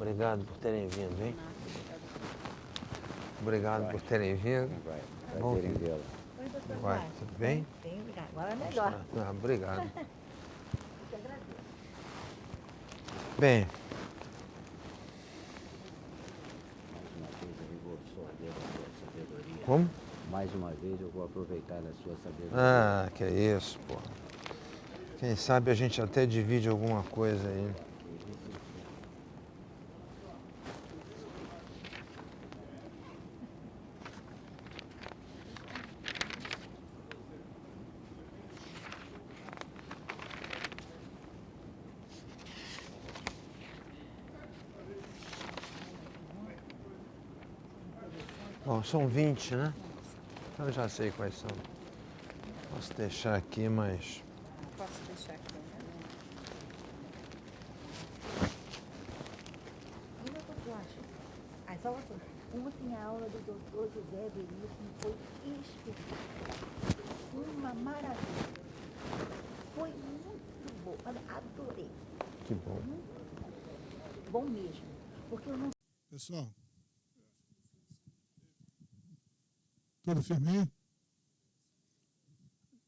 Obrigado por terem vindo, hein? Obrigado por terem vindo. Bom Prazer em vê-la. Oi, doutor Vai, Márcio. tudo bem? Bem, obrigada. Agora é melhor. Obrigado. Eu que agradeço. Bem, como? Mais uma vez eu vou aproveitar da sua sabedoria. Ah, que é isso, pô. Quem sabe a gente até divide alguma coisa aí. Bom, são 20, né? Eu já sei quais são. Posso deixar aqui, mas... Posso deixar aqui, né? E doutor Jorge? Ah, só você. Ontem a aula do doutor José Veríssimo foi espetacular. Uma maravilha. Foi muito bom. Olha, adorei. Que bom. Muito bom mesmo. Porque eu não... Pessoal, tudo firme?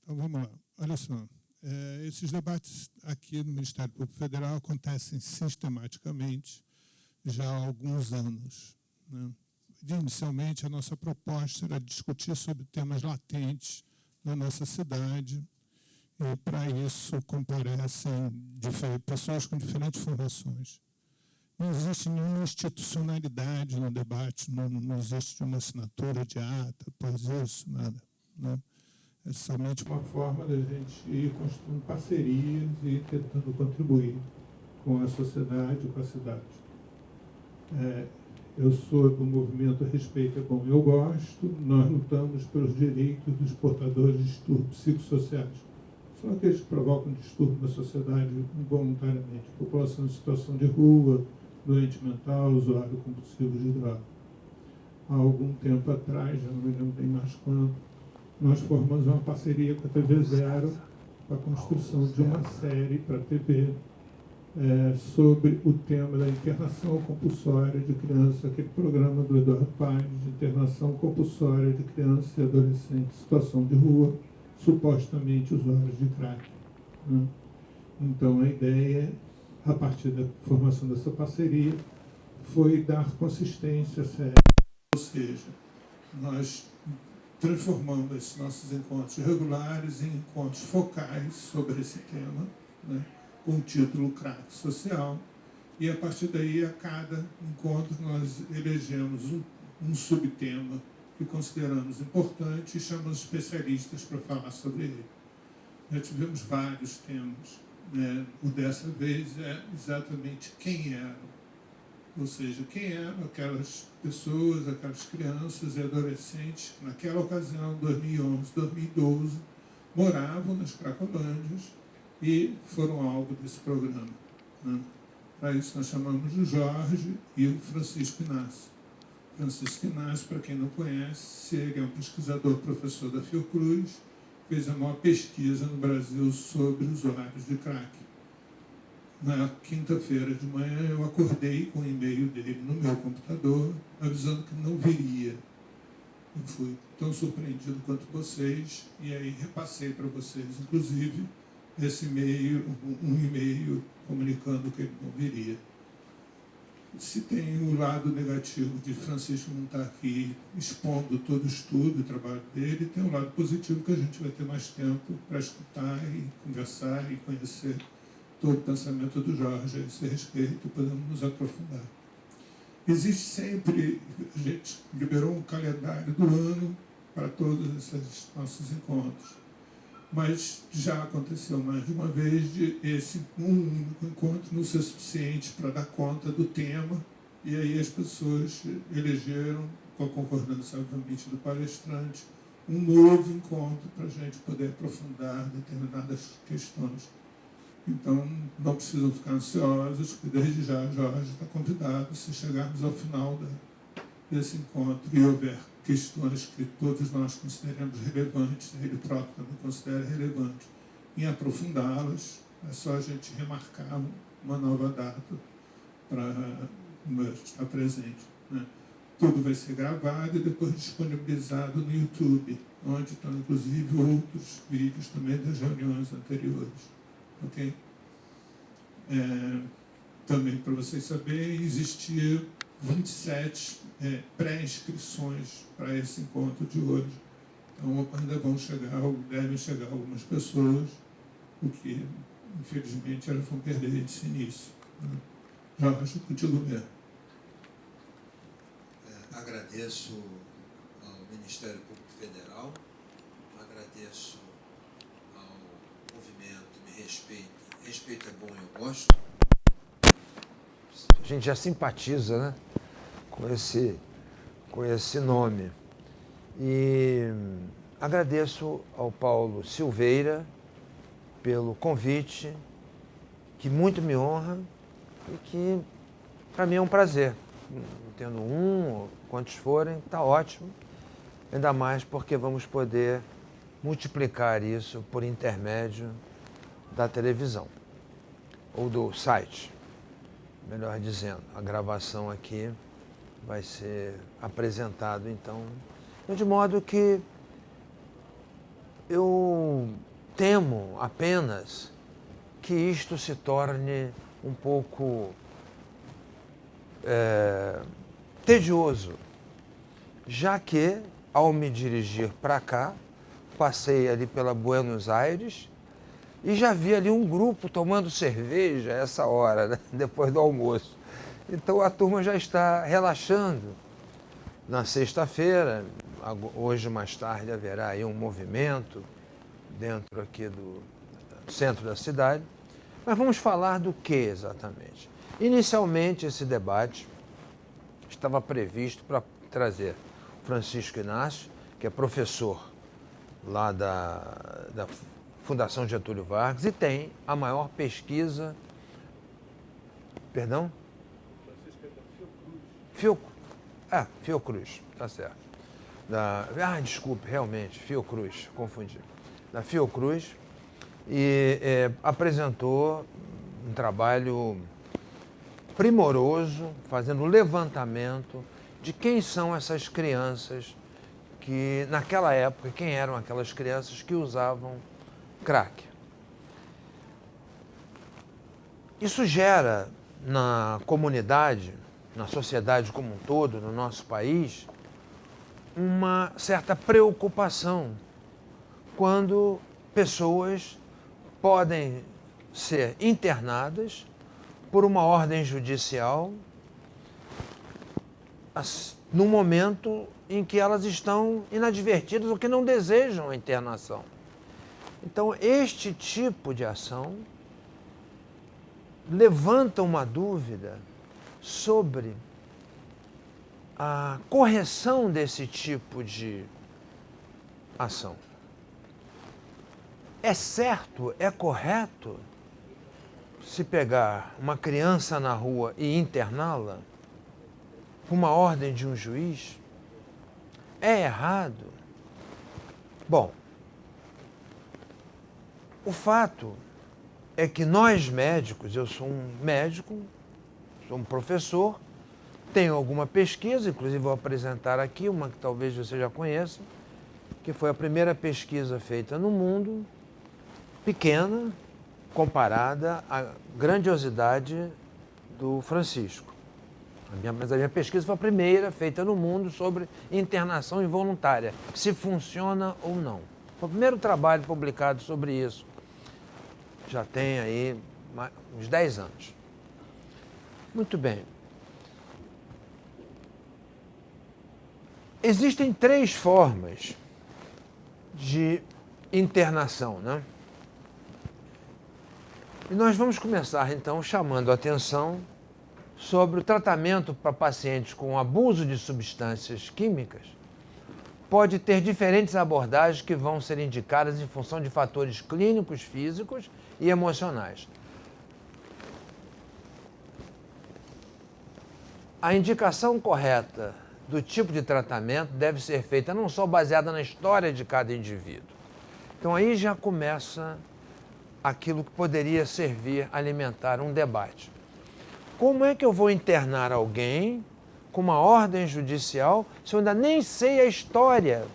Então vamos lá. Olha só, esses debates aqui no Ministério Público Federal acontecem sistematicamente já há alguns anos, né? Inicialmente, a nossa proposta era discutir sobre temas latentes na nossa cidade, e para isso comparecem pessoas com diferentes formações. Não existe nenhuma institucionalidade no debate, não existe uma assinatura de ata, após isso, nada, né? É somente uma forma da gente ir construindo parcerias e tentando contribuir com a sociedade, com a cidade. Eu sou do movimento Respeito é Bom, Eu Gosto. Nós lutamos pelos direitos dos portadores de distúrbios psicossociais. São aqueles que provocam distúrbio na sociedade involuntariamente. População em situação de rua, doente mental, usuário compulsivo de droga. Há algum tempo atrás, já não me lembro bem mais quando, nós formamos uma parceria com a TV Zero para a construção de uma série para a TV sobre o tema da internação compulsória de criança, aquele programa do Eduardo Paes de internação compulsória de criança e adolescente em situação de rua, supostamente usuários de crack, né? Então, a ideia, a partir da formação dessa parceria, foi dar consistência à série. Ou seja, nós transformando esses nossos encontros regulares em encontros focais sobre esse tema, né, com o título Crack Social, e a partir daí, a cada encontro, nós elegemos um subtema que consideramos importante e chamamos especialistas para falar sobre ele. Já tivemos vários temas, né? O dessa vez é exatamente quem eram, ou seja, quem eram aquelas pessoas, aquelas crianças e adolescentes que naquela ocasião, 2011, 2012, moravam nas Cracolândias e foram alvo desse programa, né? Para isso nós chamamos o Jorge e o Francisco Inácio. Francisco Inácio, para quem não conhece, ele é um pesquisador, professor da Fiocruz, fez a maior pesquisa no Brasil sobre usuários de crack. Na quinta-feira de manhã, eu acordei com o e-mail dele no meu computador, avisando que não viria. Eu fui tão surpreendido quanto vocês, e aí repassei para vocês, inclusive, esse e-mail, um e-mail comunicando que ele não viria. Se tem o lado negativo de Francisco não estar aqui expondo todo o estudo e o trabalho dele, tem o lado positivo que a gente vai ter mais tempo para escutar e conversar e conhecer todo o pensamento do Jorge a esse respeito, podemos nos aprofundar. Existe sempre, a gente liberou um calendário do ano para todos esses nossos encontros, mas já aconteceu mais de uma vez de esse único encontro não ser suficiente para dar conta do tema, e aí as pessoas elegeram, com a concordância, obviamente, do palestrante, um novo encontro para a gente poder aprofundar determinadas questões. Então, não precisam ficar ansiosos, porque desde já Jorge está convidado, se chegarmos ao final desse encontro e houver questões que todos nós consideramos relevantes, ele próprio também considera relevante, em aprofundá-las, é só a gente remarcar uma nova data para está presente, né? Tudo vai ser gravado e depois disponibilizado no YouTube, onde estão inclusive outros vídeos também das reuniões anteriores. Ok? Também, para vocês saberem, existia 27 pré-inscrições para esse encontro de hoje. Então, ainda devem chegar algumas pessoas, o que, infelizmente, elas vão perder esse início. Né? Jorge, contigo mesmo. Agradeço ao Ministério Público Federal, agradeço ao movimento Me Respeite. Respeito é bom, eu gosto. A gente já simpatiza, né, com esse nome. E agradeço ao Paulo Silveira pelo convite, que muito me honra e que, para mim, é um prazer. Tendo um, ou quantos forem, está ótimo. Ainda mais porque vamos poder multiplicar isso por intermédio da televisão, ou do site, melhor dizendo. A gravação aqui vai ser apresentado, então, de modo que eu temo apenas que isto se torne um pouco tedioso, já que, ao me dirigir para cá, passei ali pela Buenos Aires e já vi ali um grupo tomando cerveja a essa hora, né? Depois do almoço. Então a turma já está relaxando. Na sexta-feira, hoje mais tarde, haverá aí um movimento dentro aqui do centro da cidade. Mas vamos falar do que exatamente? Inicialmente, esse debate estava previsto para trazer Francisco Inácio, que é professor lá da Fundação Getúlio Vargas e tem a maior pesquisa... Perdão? Fiocruz, tá certo. Desculpe, realmente, Fiocruz, confundi. Da Fiocruz, e apresentou um trabalho primoroso, fazendo o levantamento de quem são essas crianças que, naquela época, quem eram aquelas crianças que usavam crack. Isso gera na comunidade, na sociedade como um todo, no nosso país, uma certa preocupação quando pessoas podem ser internadas por uma ordem judicial no momento em que elas estão inadvertidas ou que não desejam a internação. Então, este tipo de ação levanta uma dúvida sobre a correção desse tipo de ação. É certo, é correto se pegar uma criança na rua e interná-la por uma ordem de um juiz? É errado? Bom, o fato é que nós médicos, eu sou um médico, sou um professor, tenho alguma pesquisa, inclusive vou apresentar aqui uma que talvez você já conheça, que foi a primeira pesquisa feita no mundo, pequena, comparada à grandiosidade do Francisco. Mas a minha pesquisa foi a primeira feita no mundo sobre internação involuntária, se funciona ou não. Foi o primeiro trabalho publicado sobre isso. Já tem aí uns 10 anos. Muito bem. Existem 3 formas de internação, né? E nós vamos começar, então, chamando a atenção sobre o tratamento para pacientes com abuso de substâncias químicas. Pode ter diferentes abordagens que vão ser indicadas em função de fatores clínicos, físicos e emocionais. A indicação correta do tipo de tratamento deve ser feita não só baseada na história de cada indivíduo. Então aí já começa aquilo que poderia servir a alimentar um debate. Como é que eu vou internar alguém com uma ordem judicial se eu ainda nem sei a história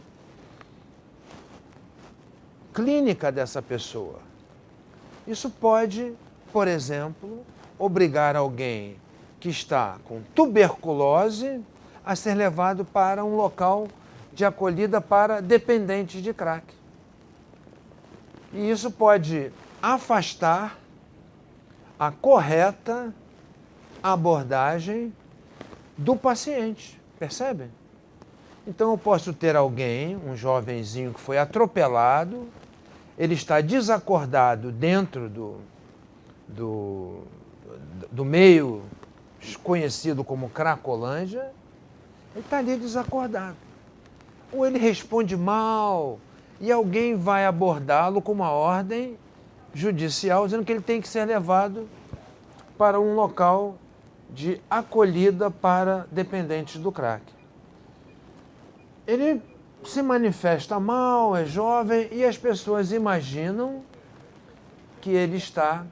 clínica dessa pessoa? Isso pode, por exemplo, obrigar alguém que está com tuberculose a ser levado para um local de acolhida para dependentes de crack. E isso pode afastar a correta abordagem do paciente, percebem? Então eu posso ter alguém, um jovenzinho que foi atropelado, ele está desacordado dentro do meio conhecido como Cracolândia, ele está ali desacordado. Ou ele responde mal e alguém vai abordá-lo com uma ordem judicial dizendo que ele tem que ser levado para um local de acolhida para dependentes do crack. Ele se manifesta mal, é jovem e as pessoas imaginam que ele está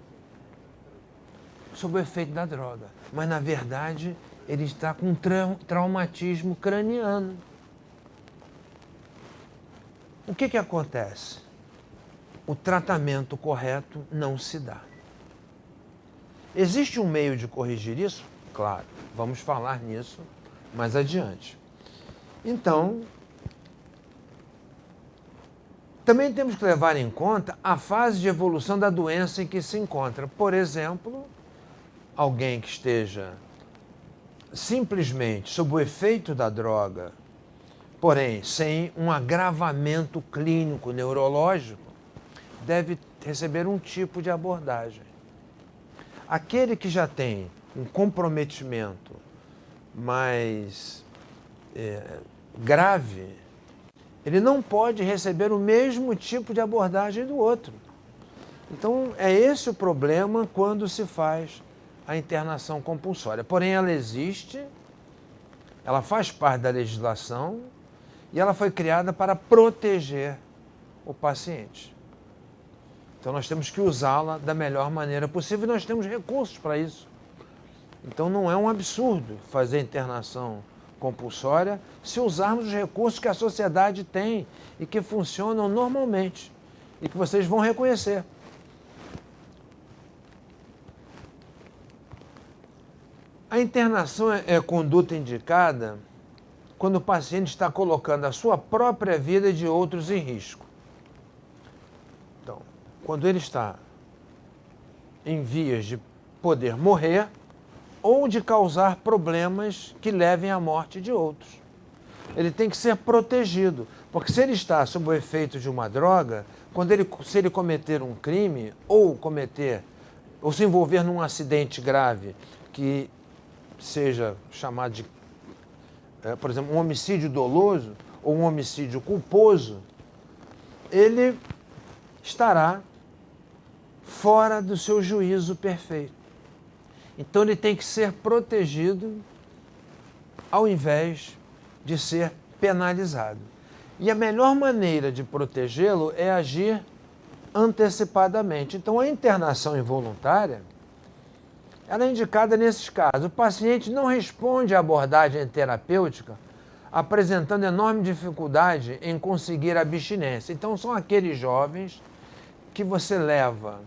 sob o efeito da droga. Mas, na verdade, ele está com traumatismo craniano. O que acontece? O tratamento correto não se dá. Existe um meio de corrigir isso? Claro, vamos falar nisso mais adiante. Então, também temos que levar em conta a fase de evolução da doença em que se encontra. Por exemplo, alguém que esteja simplesmente sob o efeito da droga, porém sem um agravamento clínico neurológico, deve receber um tipo de abordagem. Aquele que já tem um comprometimento mais grave, ele não pode receber o mesmo tipo de abordagem do outro. Então, é esse o problema quando se faz a internação compulsória. Porém, ela existe, ela faz parte da legislação e ela foi criada para proteger o paciente. Então, nós temos que usá-la da melhor maneira possível e nós temos recursos para isso. Então, não é um absurdo fazer internação compulsória se usarmos os recursos que a sociedade tem e que funcionam normalmente e que vocês vão reconhecer. A internação é conduta indicada quando o paciente está colocando a sua própria vida e de outros em risco. Então, quando ele está em vias de poder morrer ou de causar problemas que levem à morte de outros. Ele tem que ser protegido, porque se ele está sob o efeito de uma droga, se ele cometer um crime ou se envolver num acidente grave que seja chamado de, por exemplo, um homicídio doloso ou um homicídio culposo, ele estará fora do seu juízo perfeito. Então ele tem que ser protegido ao invés de ser penalizado. E a melhor maneira de protegê-lo é agir antecipadamente. Então a internação involuntária, ela é indicada nesses casos. O paciente não responde à abordagem terapêutica apresentando enorme dificuldade em conseguir a abstinência. Então são aqueles jovens que você leva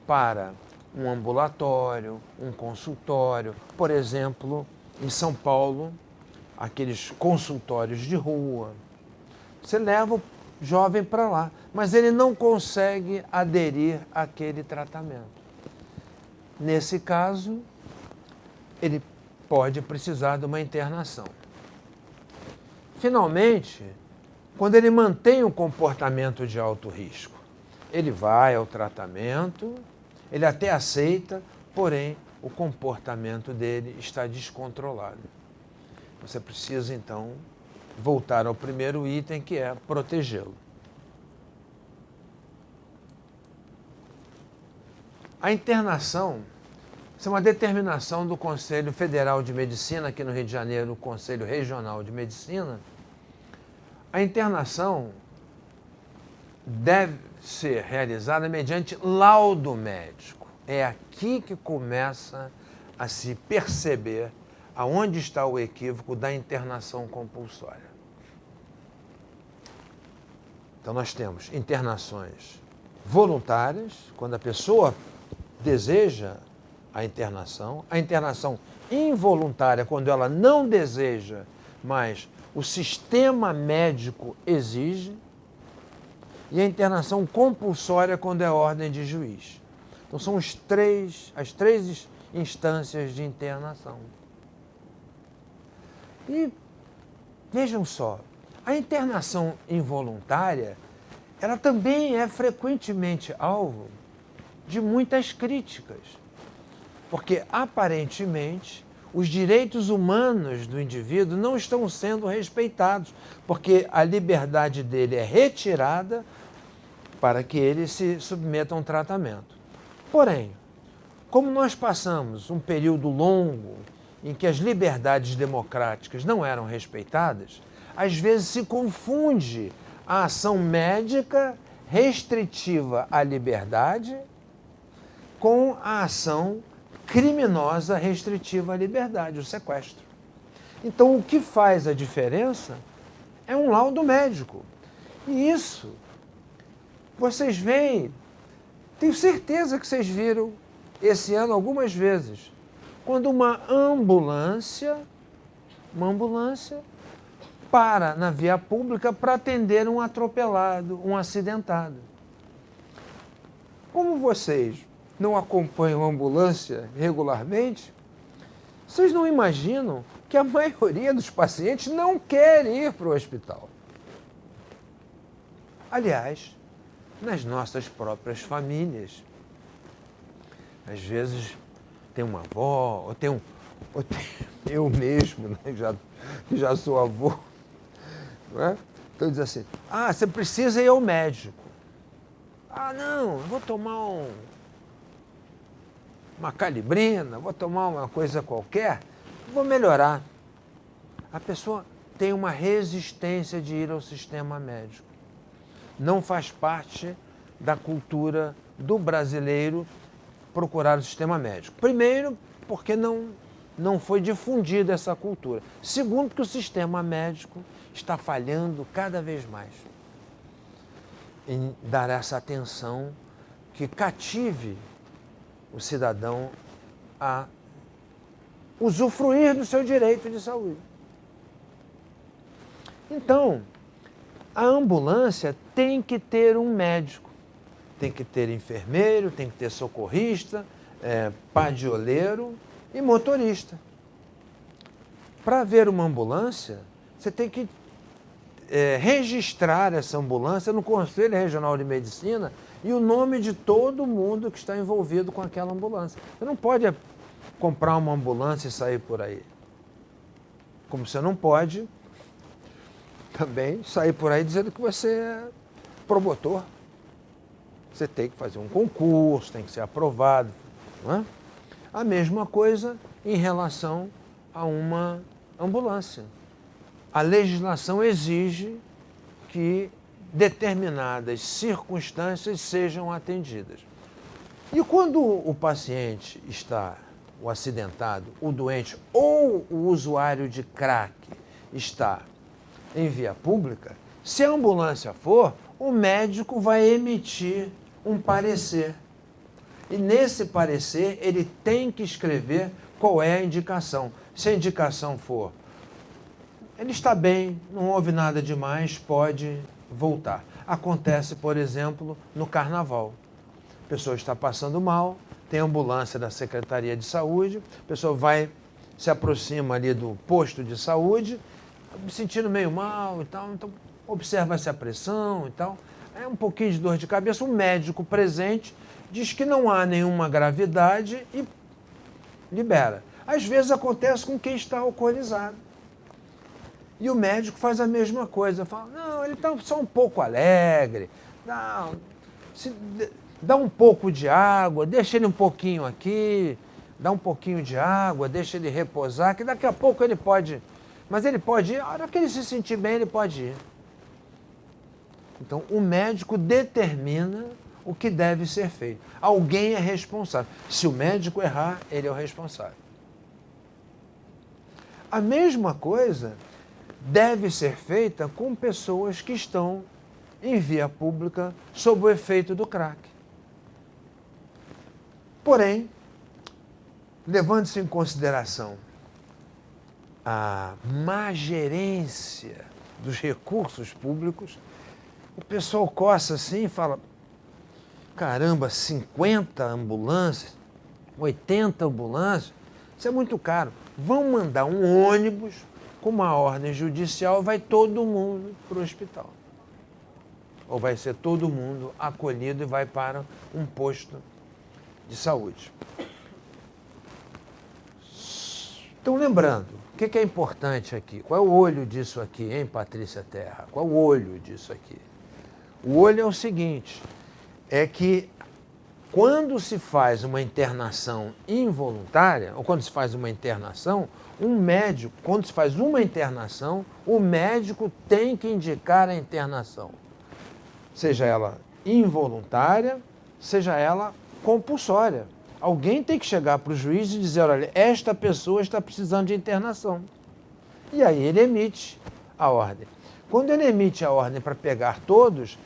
para um ambulatório, um consultório, por exemplo, em São Paulo, aqueles consultórios de rua. Você leva o jovem para lá, mas ele não consegue aderir àquele tratamento. Nesse caso, ele pode precisar de uma internação. Finalmente, quando ele mantém um comportamento de alto risco, ele vai ao tratamento, ele até aceita, porém o comportamento dele está descontrolado. Você precisa, então, voltar ao primeiro item, que é protegê-lo. A internação, isso é uma determinação do Conselho Federal de Medicina, aqui no Rio de Janeiro, o Conselho Regional de Medicina. A internação deve ser realizada mediante laudo médico. É aqui que começa a se perceber aonde está o equívoco da internação compulsória. Então, nós temos internações voluntárias, quando a pessoa deseja a internação involuntária, quando ela não deseja, mas o sistema médico exige, e a internação compulsória, quando é ordem de juiz. Então, são as três instâncias de internação. E vejam só, a internação involuntária, ela também é frequentemente alvo de muitas críticas, porque aparentemente os direitos humanos do indivíduo não estão sendo respeitados, porque a liberdade dele é retirada para que ele se submeta a um tratamento. Porém, como nós passamos um período longo em que as liberdades democráticas não eram respeitadas, às vezes se confunde a ação médica restritiva à liberdade com a ação criminosa restritiva à liberdade, o sequestro. Então, o que faz a diferença é um laudo médico. E isso, vocês veem, tenho certeza que vocês viram esse ano algumas vezes, quando uma ambulância para na via pública para atender um atropelado, um acidentado. Como vocês não acompanham a ambulância regularmente, vocês não imaginam que a maioria dos pacientes não quer ir para o hospital. Aliás, nas nossas próprias famílias. Às vezes tem uma avó, ou tem eu mesmo, né, já sou avô, não é? Então diz assim, você precisa ir ao médico. Não, eu vou tomar uma calibrina, vou tomar uma coisa qualquer, vou melhorar. A pessoa tem uma resistência de ir ao sistema médico. Não faz parte da cultura do brasileiro procurar o sistema médico. Primeiro, porque não foi difundida essa cultura. Segundo, porque o sistema médico está falhando cada vez mais em dar essa atenção que cative o cidadão a usufruir do seu direito de saúde. Então, a ambulância tem que ter um médico, tem que ter enfermeiro, tem que ter socorrista, padioleiro e motorista. Para ver uma ambulância, você tem que registrar essa ambulância no Conselho Regional de Medicina e o nome de todo mundo que está envolvido com aquela ambulância. Você não pode comprar uma ambulância e sair por aí. Como você não pode também sair por aí dizendo que você é promotor. Você tem que fazer um concurso, tem que ser aprovado. Não é? A mesma coisa em relação a uma ambulância. A legislação exige que determinadas circunstâncias sejam atendidas. E quando o paciente está, o acidentado, o doente ou o usuário de crack está em via pública, se a ambulância for, o médico vai emitir um parecer. E nesse parecer, ele tem que escrever qual é a indicação. Se a indicação for, ele está bem, não houve nada demais, pode voltar. Acontece, por exemplo, no carnaval. A pessoa está passando mal, tem ambulância da Secretaria de Saúde, a pessoa se aproxima ali do posto de saúde, me sentindo meio mal e tal, então observa-se a pressão e tal. É um pouquinho de dor de cabeça, o médico presente diz que não há nenhuma gravidade e libera. Às vezes acontece com quem está alcoolizado. E o médico faz a mesma coisa, fala, não, ele está só um pouco alegre, não, dá um pouco de água, deixa ele um pouquinho aqui, dá um pouquinho de água, deixa ele repousar, que daqui a pouco ele pode, mas ele pode ir, a hora que ele se sentir bem, ele pode ir. Então, o médico determina o que deve ser feito. Alguém é responsável. Se o médico errar, ele é o responsável. A mesma coisa deve ser feita com pessoas que estão em via pública sob o efeito do crack. Porém, levando-se em consideração a má gerência dos recursos públicos, o pessoal coça assim e fala, caramba, 50 ambulâncias, 80 ambulâncias, isso é muito caro. Vão mandar um ônibus com uma ordem judicial, vai todo mundo para o hospital. Ou vai ser todo mundo acolhido e vai para um posto de saúde. Então, lembrando, o que é importante aqui? Qual é o olho disso aqui, hein, Patrícia Terra? Qual é o olho disso aqui? O olho é o seguinte, é que quando se faz uma internação involuntária, ou quando se faz uma internação, um médico, quando se faz uma internação, o médico tem que indicar a internação. Seja ela involuntária, seja ela compulsória. Alguém tem que chegar para o juiz e dizer, olha, esta pessoa está precisando de internação. E aí ele emite a ordem. Quando ele emite a ordem para pegar todos,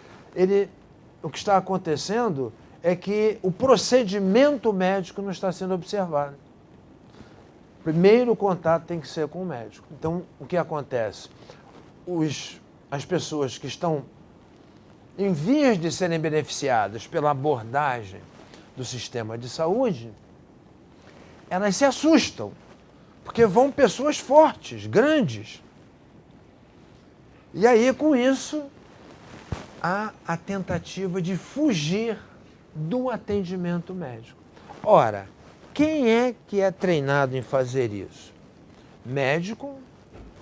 o que está acontecendo é que o procedimento médico não está sendo observado. Primeiro o contato tem que ser com o médico. Então, o que acontece? As pessoas que estão em vias de serem beneficiadas pela abordagem do sistema de saúde, elas se assustam, porque vão pessoas fortes, grandes. E aí, com isso, há a tentativa de fugir do atendimento médico. Ora, quem é que é treinado em fazer isso? Médico.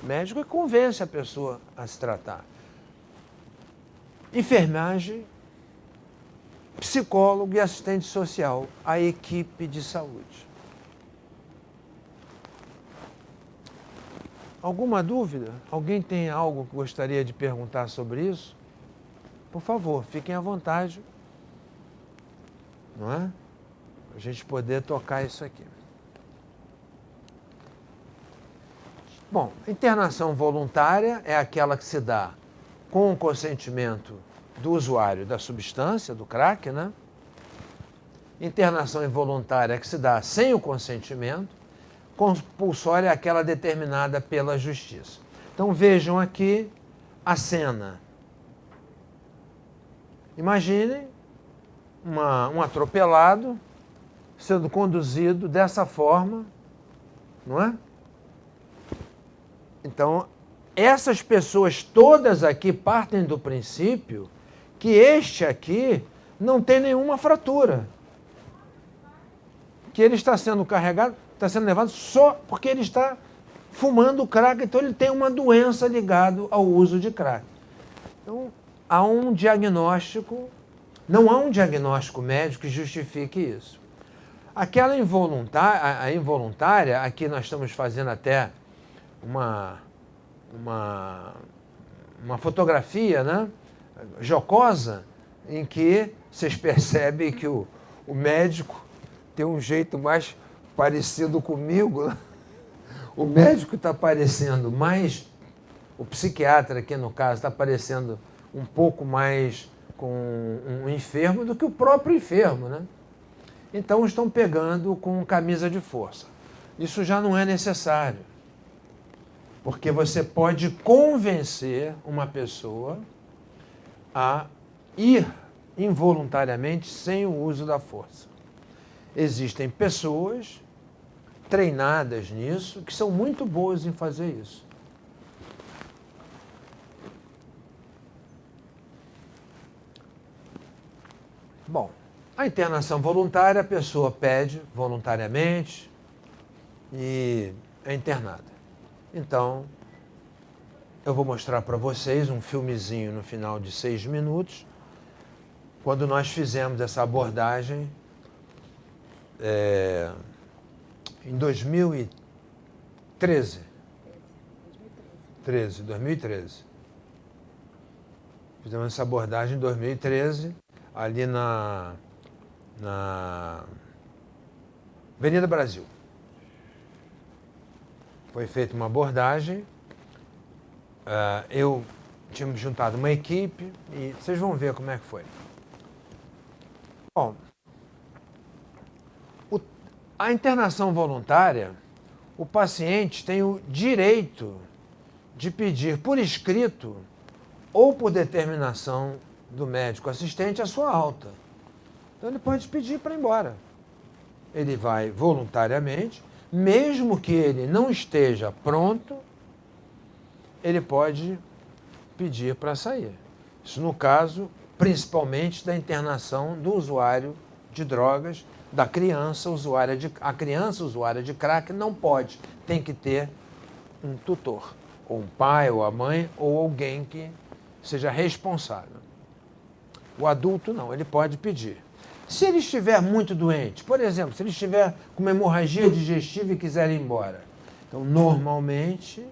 Médico é que convence a pessoa a se tratar. Enfermagem, psicólogo e assistente social, a equipe de saúde. Alguma dúvida? Alguém tem algo que gostaria de perguntar sobre isso? Por favor, fiquem à vontade, não é? Para a gente poder tocar isso aqui. Bom, internação voluntária é aquela que se dá com o consentimento do usuário da substância, do crack, né? Internação involuntária é que se dá sem o consentimento. Compulsória é aquela determinada pela justiça. Então vejam aqui a cena. Imaginem um atropelado sendo conduzido dessa forma, não é? Então, essas pessoas todas aqui partem do princípio que este aqui não tem nenhuma fratura. Que ele está sendo carregado, está sendo levado só porque ele está fumando crack, então ele tem uma doença ligada ao uso de crack. Então, há um diagnóstico, não há um diagnóstico médico que justifique isso. Aquela involuntária, aqui nós estamos fazendo até uma fotografia, né, jocosa, em que vocês percebem que o médico tem um jeito mais parecido comigo, né? O médico está parecendo mais, o psiquiatra aqui no caso, está parecendo um pouco mais com um enfermo do que o próprio enfermo, né? Então estão pegando com camisa de força. Isso já não é necessário, porque você pode convencer uma pessoa a ir involuntariamente sem o uso da força. Existem pessoas treinadas nisso que são muito boas em fazer isso. Bom, a internação voluntária, a pessoa pede voluntariamente e é internada. Então, eu vou mostrar para vocês um filmezinho no final de 6 minutos, quando nós fizemos essa abordagem em 2013. 2013. Fizemos essa abordagem em 2013, ali na Avenida Brasil. Foi feita uma abordagem, eu tinha juntado uma equipe e vocês vão ver como é que foi. Bom, a internação voluntária, o paciente tem o direito de pedir por escrito ou por determinação do médico assistente a sua alta. Então ele pode pedir para ir embora. Ele vai voluntariamente, mesmo que ele não esteja pronto, ele pode pedir para sair. Isso no caso, principalmente da internação do usuário de drogas, da criança usuária a criança usuária de crack não pode, tem que ter um tutor, ou um pai, ou a mãe, ou alguém que seja responsável. O adulto não, ele pode pedir. Se ele estiver muito doente, por exemplo, se ele estiver com uma hemorragia digestiva e quiser ir embora, então normalmente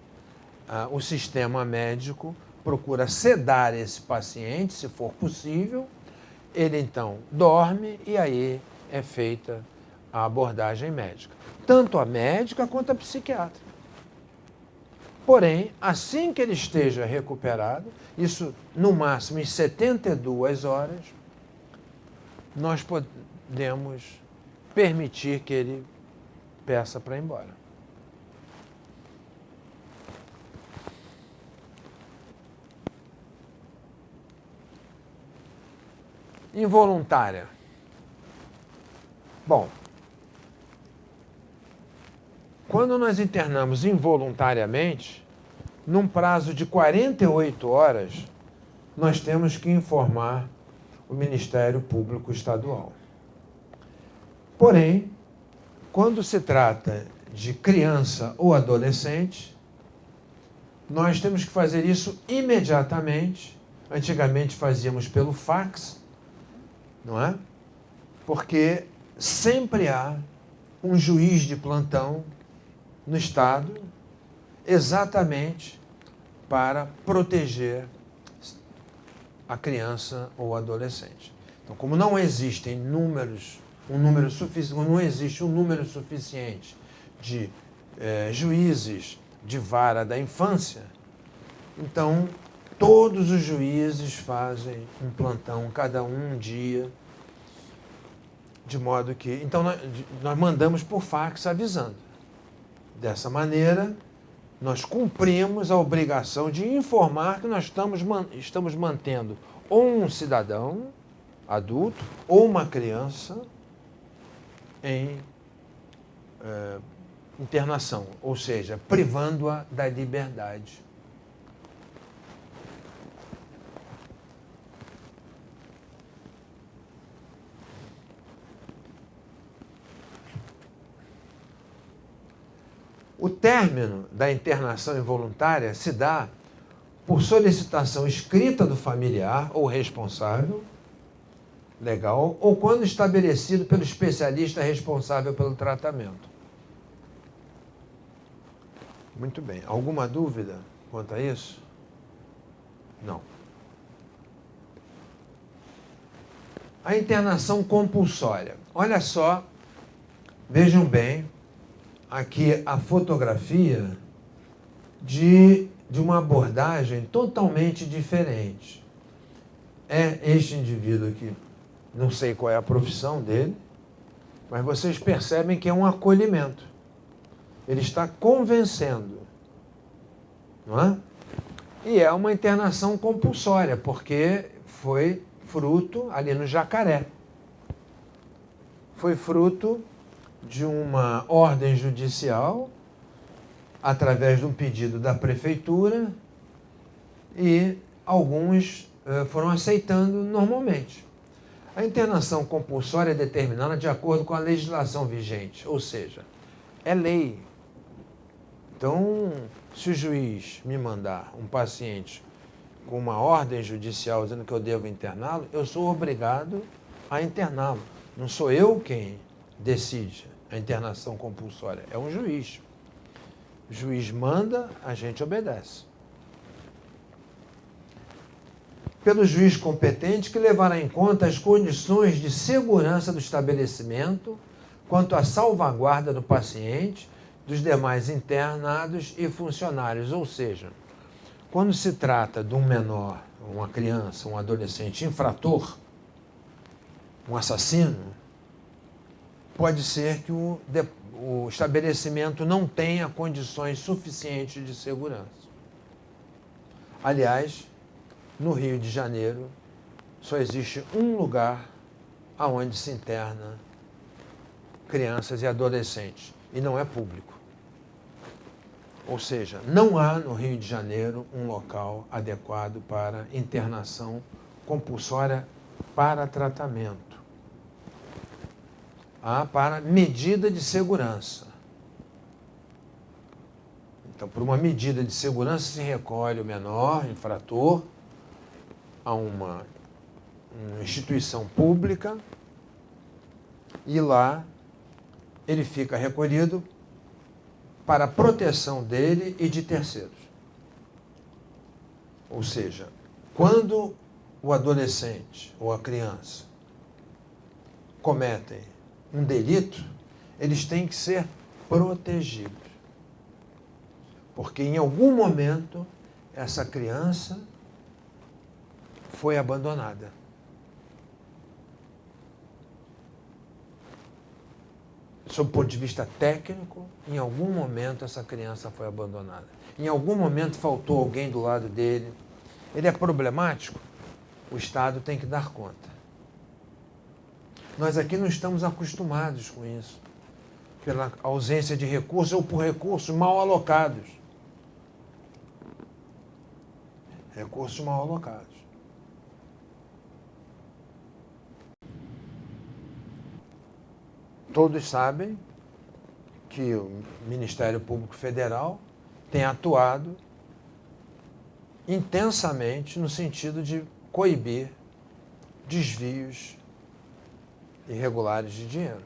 o sistema médico procura sedar esse paciente, se for possível, ele então dorme e aí é feita a abordagem médica. Tanto a médica quanto a psiquiatra. Porém, assim que ele esteja recuperado, isso no máximo em 72 horas, nós podemos permitir que ele peça para ir embora. Involuntária. Bom, quando nós internamos involuntariamente, num prazo de 48 horas, nós temos que informar o Ministério Público Estadual. Porém, quando se trata de criança ou adolescente, nós temos que fazer isso imediatamente. Antigamente fazíamos pelo fax, não é? Porque sempre há um juiz de plantão no Estado exatamente para proteger a criança ou adolescente. Então, como não existem não existe um número suficiente de juízes de vara da infância, então todos os juízes fazem um plantão, cada um dia, de modo que... Então, nós mandamos por fax avisando. Dessa maneira, nós cumprimos a obrigação de informar que nós estamos mantendo ou um cidadão adulto ou uma criança em internação, ou seja, privando-a da liberdade. O término da internação involuntária se dá por solicitação escrita do familiar ou responsável legal ou quando estabelecido pelo especialista responsável pelo tratamento. Muito bem. Alguma dúvida quanto a isso? Não. A internação compulsória. Olha só, vejam bem, aqui a fotografia de uma abordagem totalmente diferente. É este indivíduo aqui, não sei qual é a profissão dele, mas vocês percebem que é um acolhimento. Ele está convencendo, não é? E é uma internação compulsória, porque foi fruto, ali no Jacaré, foi fruto de uma ordem judicial, através de um pedido da prefeitura, e alguns foram aceitando normalmente. A internação compulsória é determinada de acordo com a legislação vigente, ou seja, é lei. Então, se o juiz me mandar um paciente com uma ordem judicial dizendo que eu devo interná-lo, eu sou obrigado a interná-lo. Não sou eu quem decide a internação compulsória, é um juiz. O juiz manda, a gente obedece. Pelo juiz competente que levará em conta as condições de segurança do estabelecimento quanto à salvaguarda do paciente dos demais internados e funcionários. Ou seja, quando se trata de um menor, uma criança, um adolescente infrator, um assassino, pode ser que o estabelecimento não tenha condições suficientes de segurança. Aliás, no Rio de Janeiro, só existe um lugar aonde se interna crianças e adolescentes, e não é público. Ou seja, não há no Rio de Janeiro um local adequado para internação compulsória para tratamento. Há para medida de segurança. Então, por uma medida de segurança, se recolhe o menor infrator a uma instituição pública e lá ele fica recolhido para a proteção dele e de terceiros. Ou seja, quando o adolescente ou a criança cometem um delito, eles têm que ser protegidos. Porque em algum momento essa criança foi abandonada. Sob o ponto de vista técnico, em algum momento essa criança foi abandonada. Em algum momento faltou alguém do lado dele. Ele é problemático? O Estado tem que dar conta. Nós aqui não estamos acostumados com isso, pela ausência de recursos ou por recursos mal alocados. Recursos mal alocados. Todos sabem que o Ministério Público Federal tem atuado intensamente no sentido de coibir desvios irregulares de dinheiro.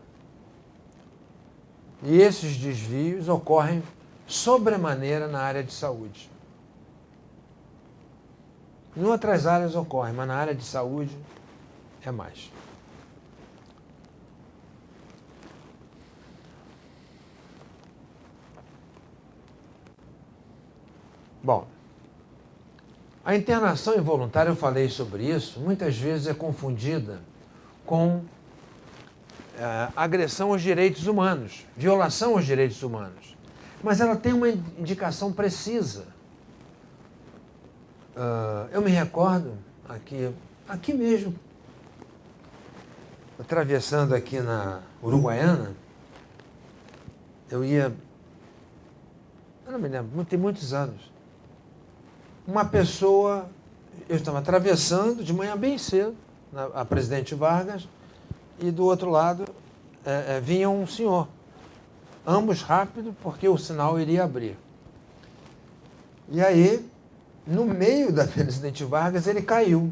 E esses desvios ocorrem sobremaneira na área de saúde. Em outras áreas ocorrem, mas na área de saúde é mais. Bom, a internação involuntária, eu falei sobre isso, muitas vezes é confundida com agressão aos direitos humanos, violação aos direitos humanos. Mas ela tem uma indicação precisa. Eu me recordo, aqui mesmo, atravessando aqui na Uruguaiana, eu não me lembro, tem muitos anos, uma pessoa, eu estava atravessando de manhã bem cedo, a Presidente Vargas, e do outro lado vinha um senhor, ambos rápido, porque o sinal iria abrir. E aí, no meio da Presidente Vargas, ele caiu.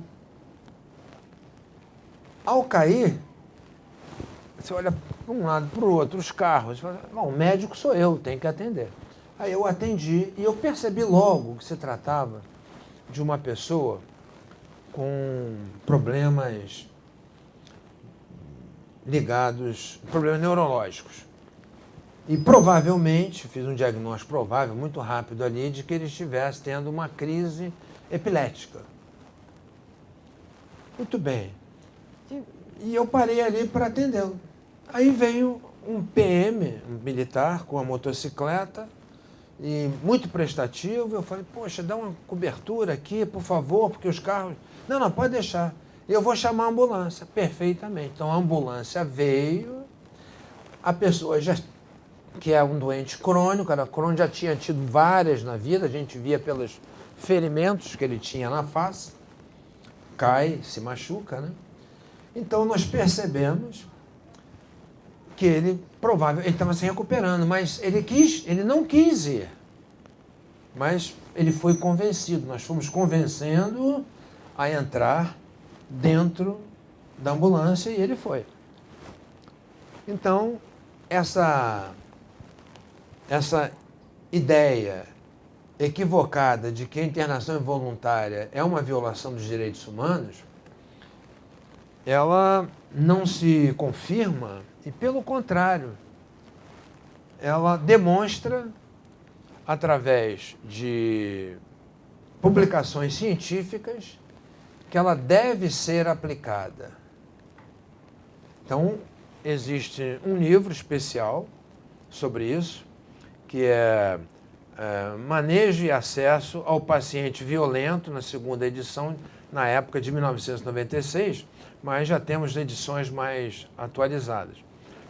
Ao cair, você olha para um lado, para o outro, os carros, você fala, bom, o médico sou eu, tenho que atender. Aí eu atendi e eu percebi logo que se tratava de uma pessoa com problemas ligados, problemas neurológicos. E provavelmente, fiz um diagnóstico provável, muito rápido ali, de que ele estivesse tendo uma crise epilética. Muito bem. E eu parei ali para atendê-lo. Aí veio um PM, um militar, com a motocicleta, e muito prestativo. Eu falei, poxa, dá uma cobertura aqui, por favor, porque os carros... Não, pode deixar. Eu vou chamar a ambulância. Perfeitamente. Então a ambulância veio, a pessoa já, que é um doente crônico, era crônico, já tinha tido várias na vida, a gente via pelos ferimentos que ele tinha na face, cai, se machuca, né? Então nós percebemos que ele estava se recuperando, mas ele não quis ir. Mas ele foi convencido, nós fomos convencendo a entrar dentro da ambulância e ele foi. Então, essa ideia equivocada de que a internação involuntária é uma violação dos direitos humanos, ela não se confirma e, pelo contrário, ela demonstra, através de publicações científicas, que ela deve ser aplicada. Então, existe um livro especial sobre isso, que é Manejo e Acesso ao Paciente Violento, na segunda edição, na época de 1996, mas já temos edições mais atualizadas,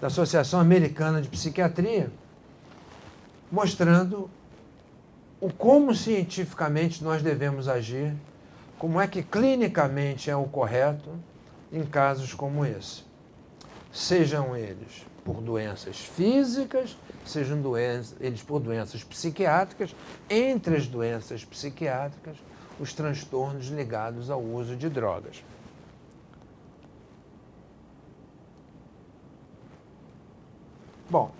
da Associação Americana de Psiquiatria, mostrando como cientificamente nós devemos agir, como é que clinicamente é o correto em casos como esse. Sejam eles por doenças físicas, sejam eles por doenças psiquiátricas, entre as doenças psiquiátricas, os transtornos ligados ao uso de drogas. Bom,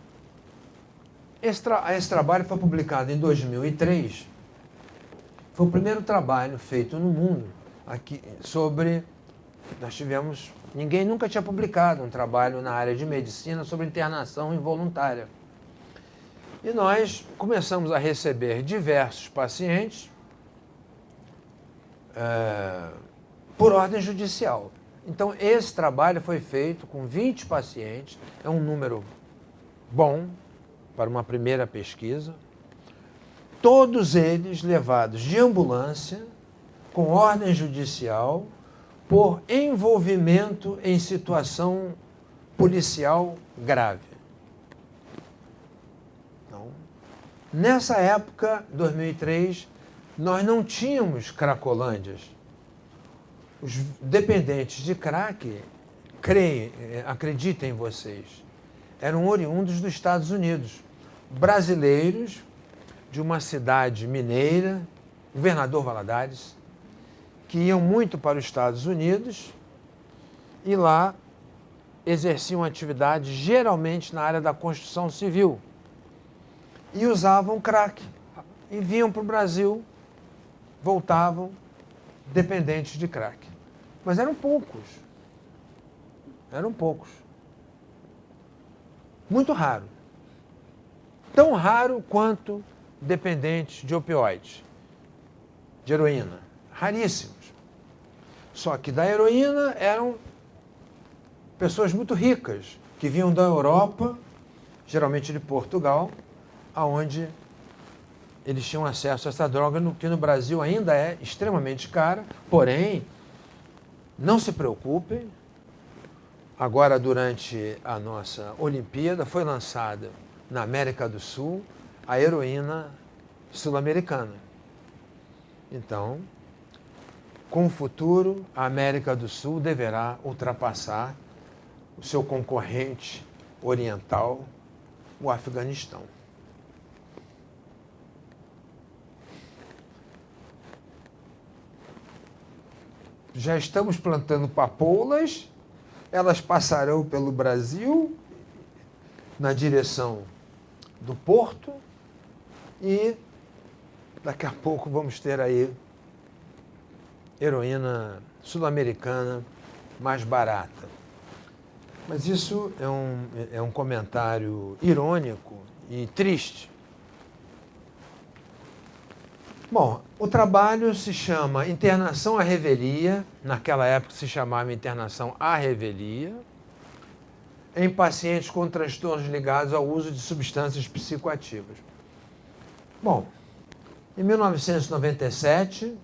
esse trabalho foi publicado em 2003. Foi o primeiro trabalho feito no mundo aqui sobre... Nós tivemos... Ninguém nunca tinha publicado um trabalho na área de medicina sobre internação involuntária. E nós começamos a receber diversos pacientes por ordem judicial. Então, esse trabalho foi feito com 20 pacientes, é um número bom para uma primeira pesquisa. Todos eles levados de ambulância, com ordem judicial, por envolvimento em situação policial grave. Então, nessa época, 2003, nós não tínhamos cracolândias. Os dependentes de crack, acreditem vocês, eram oriundos dos Estados Unidos, brasileiros de uma cidade mineira, Governador Valadares, que iam muito para os Estados Unidos e lá exerciam atividades geralmente na área da construção civil e usavam crack e vinham para o Brasil, voltavam dependentes de crack. Mas eram poucos. Eram poucos. Muito raro. Tão raro quanto dependentes de opioides, de heroína. Raríssimos. Só que da heroína eram pessoas muito ricas, que vinham da Europa, geralmente de Portugal, aonde eles tinham acesso a essa droga, que no Brasil ainda é extremamente cara, porém, não se preocupem, agora durante a nossa Olimpíada foi lançada na América do Sul a heroína sul-americana. Então, com o futuro, a América do Sul deverá ultrapassar o seu concorrente oriental, o Afeganistão. Já estamos plantando papoulas, elas passarão pelo Brasil na direção do Porto e daqui a pouco vamos ter aí heroína sul-americana mais barata. Mas isso é um comentário irônico e triste. Bom, o trabalho se chama Internação à Revelia, naquela época se chamava Internação à Revelia, em pacientes com transtornos ligados ao uso de substâncias psicoativas. Bom, em 1997,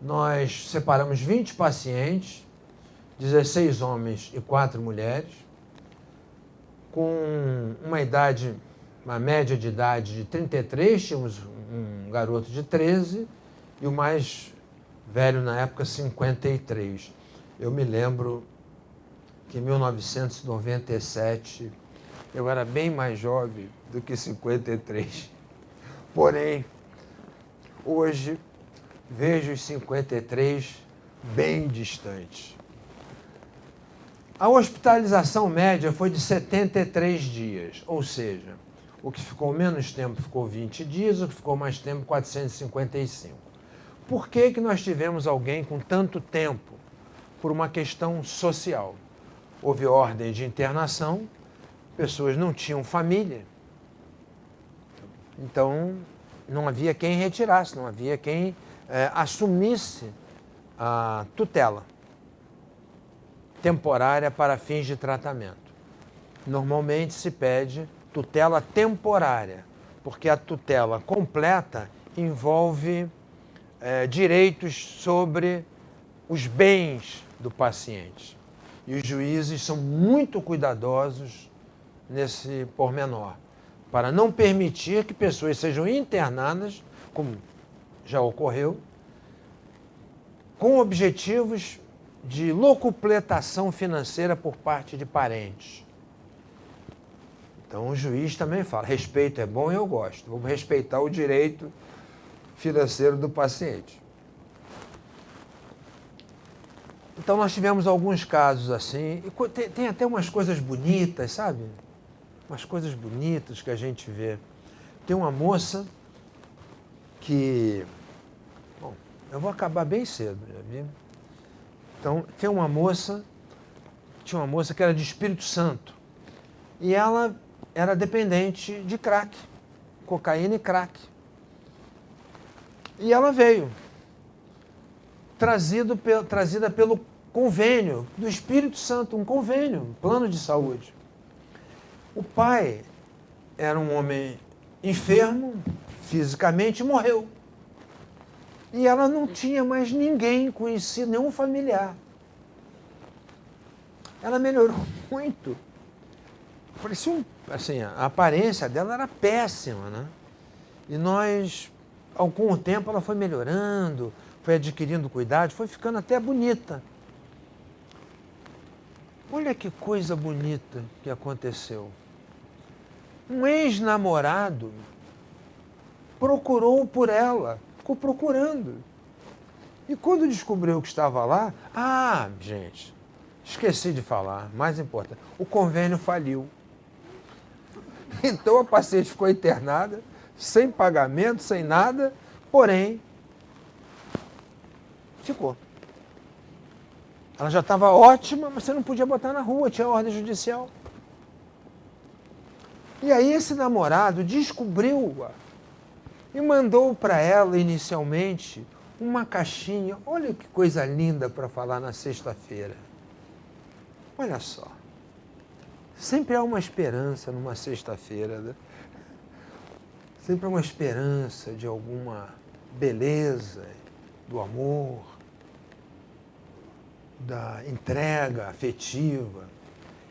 nós separamos 20 pacientes, 16 homens e 4 mulheres, com uma média de idade de 33, tínhamos um garoto de 13 e o mais velho na época 53. Eu me lembro que em 1997 eu era bem mais jovem do que 53. Porém, hoje vejo os 53 bem distantes. A hospitalização média foi de 73 dias, ou seja, o que ficou menos tempo ficou 20 dias, o que ficou mais tempo 455. Por que que nós tivemos alguém com tanto tempo? Por uma questão social. Houve ordem de internação pessoas não tinham família, então não havia quem retirasse, não havia quem assumisse a tutela temporária para fins de tratamento. Normalmente se pede tutela temporária, porque a tutela completa envolve direitos sobre os bens do paciente. E os juízes são muito cuidadosos nesse pormenor, para não permitir que pessoas sejam internadas, como já ocorreu, com objetivos de locupletação financeira por parte de parentes. Então o juiz também fala, respeito é bom e eu gosto, vamos respeitar o direito financeiro do paciente. Então nós tivemos alguns casos assim, e tem até umas coisas bonitas, sabe? Umas coisas bonitas que a gente vê. Tem uma moça que... Bom, eu vou acabar bem cedo, já vi? Então, tinha uma moça que era de Espírito Santo, e ela era dependente de crack, cocaína e crack. E ela veio, trazida pelo convênio do Espírito Santo, um convênio, um plano de saúde. O pai era um homem enfermo, fisicamente, e morreu. E ela não tinha mais ninguém conhecido, nenhum familiar. Ela melhorou muito. Parecia assim, a aparência dela era péssima, né? E nós, com o tempo, ela foi melhorando, foi adquirindo cuidado, foi ficando até bonita. Olha que coisa bonita que aconteceu. Um ex-namorado procurou por ela, ficou procurando. E quando descobriu que estava lá, gente, esqueci de falar, mais importante, o convênio faliu. Então a paciente ficou internada, sem pagamento, sem nada, porém, ficou. Ela já estava ótima, mas você não podia botar na rua, tinha ordem judicial. E aí esse namorado descobriu-a e mandou para ela, inicialmente, uma caixinha. Olha que coisa linda para falar na sexta-feira. Olha só. Sempre há uma esperança numa sexta-feira, né? Sempre há uma esperança de alguma beleza, do amor, da entrega afetiva.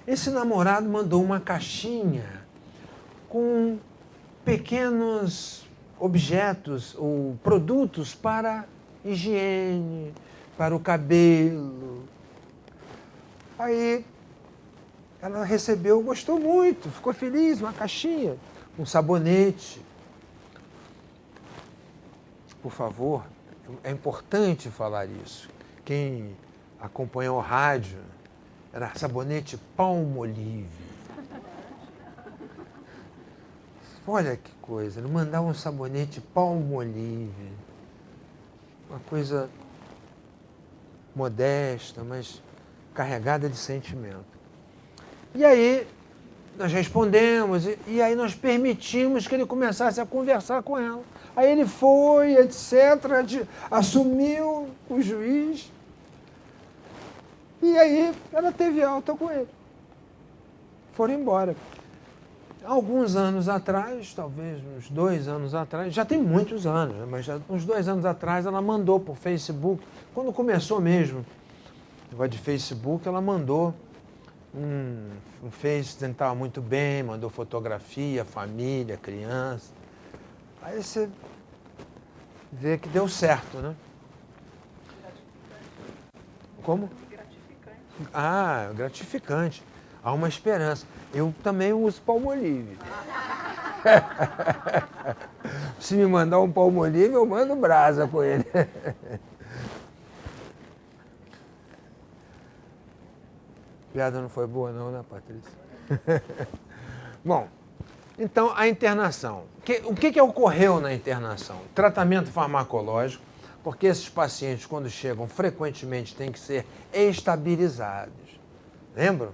Esse namorado mandou uma caixinha com pequenos objetos ou produtos para higiene, para o cabelo. Aí ela recebeu, gostou muito, ficou feliz, uma caixinha, um sabonete. Por favor, é importante falar isso. Quem acompanhou o rádio, era sabonete Palmolive. Olha que coisa, ele mandava um sabonete Palmolive. Uma coisa modesta, mas carregada de sentimento. E aí, nós respondemos, e aí nós permitimos que ele começasse a conversar com ela. Aí ele foi, etc., assumiu o juiz, e aí ela teve alta com ele. Foram embora. Alguns anos atrás, talvez uns 2 anos atrás, já tem muitos anos, né? Mas já, uns 2 anos atrás ela mandou por Facebook, quando começou mesmo, o negócio de Facebook, ela mandou um Face dizendo que estava muito bem, mandou fotografia, família, criança. Aí você vê que deu certo, né? Como? Gratificante. Gratificante. Há uma esperança. Eu também uso Palmolive. Se me mandar um Palmolive, eu mando brasa com ele. Piada não foi boa não, né, Patrícia? Bom, então a internação. O que ocorreu na internação? Tratamento farmacológico, porque esses pacientes, quando chegam, frequentemente têm que ser estabilizados. Lembram?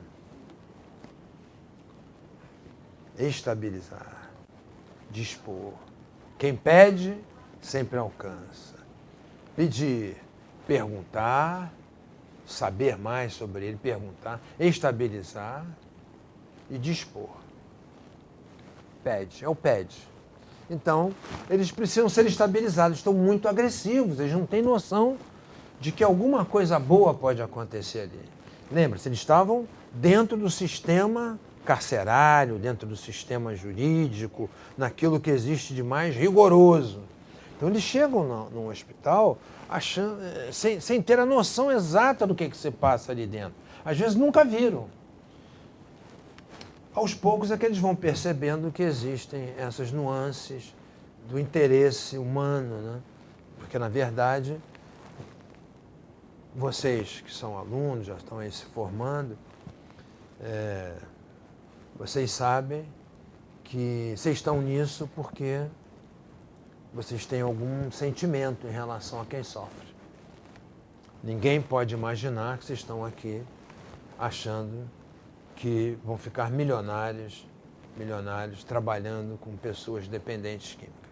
estabilizar, dispor. Quem pede, sempre alcança. Pedir, perguntar, saber mais sobre ele, perguntar, estabilizar e dispor. Pede, é o pede. Então, eles precisam ser estabilizados, estão muito agressivos, eles não têm noção de que alguma coisa boa pode acontecer ali. Lembra-se, eles estavam dentro do sistema carcerário, dentro do sistema jurídico, naquilo que existe de mais rigoroso. Então, eles chegam no hospital achando, sem ter a noção exata do que se passa ali dentro. Às vezes nunca viram. Aos poucos é que eles vão percebendo que existem essas nuances do interesse humano, né? Porque, na verdade, vocês que são alunos, já estão aí se formando, vocês sabem que vocês estão nisso porque vocês têm algum sentimento em relação a quem sofre. Ninguém pode imaginar que vocês estão aqui achando que vão ficar milionários trabalhando com pessoas dependentes químicas.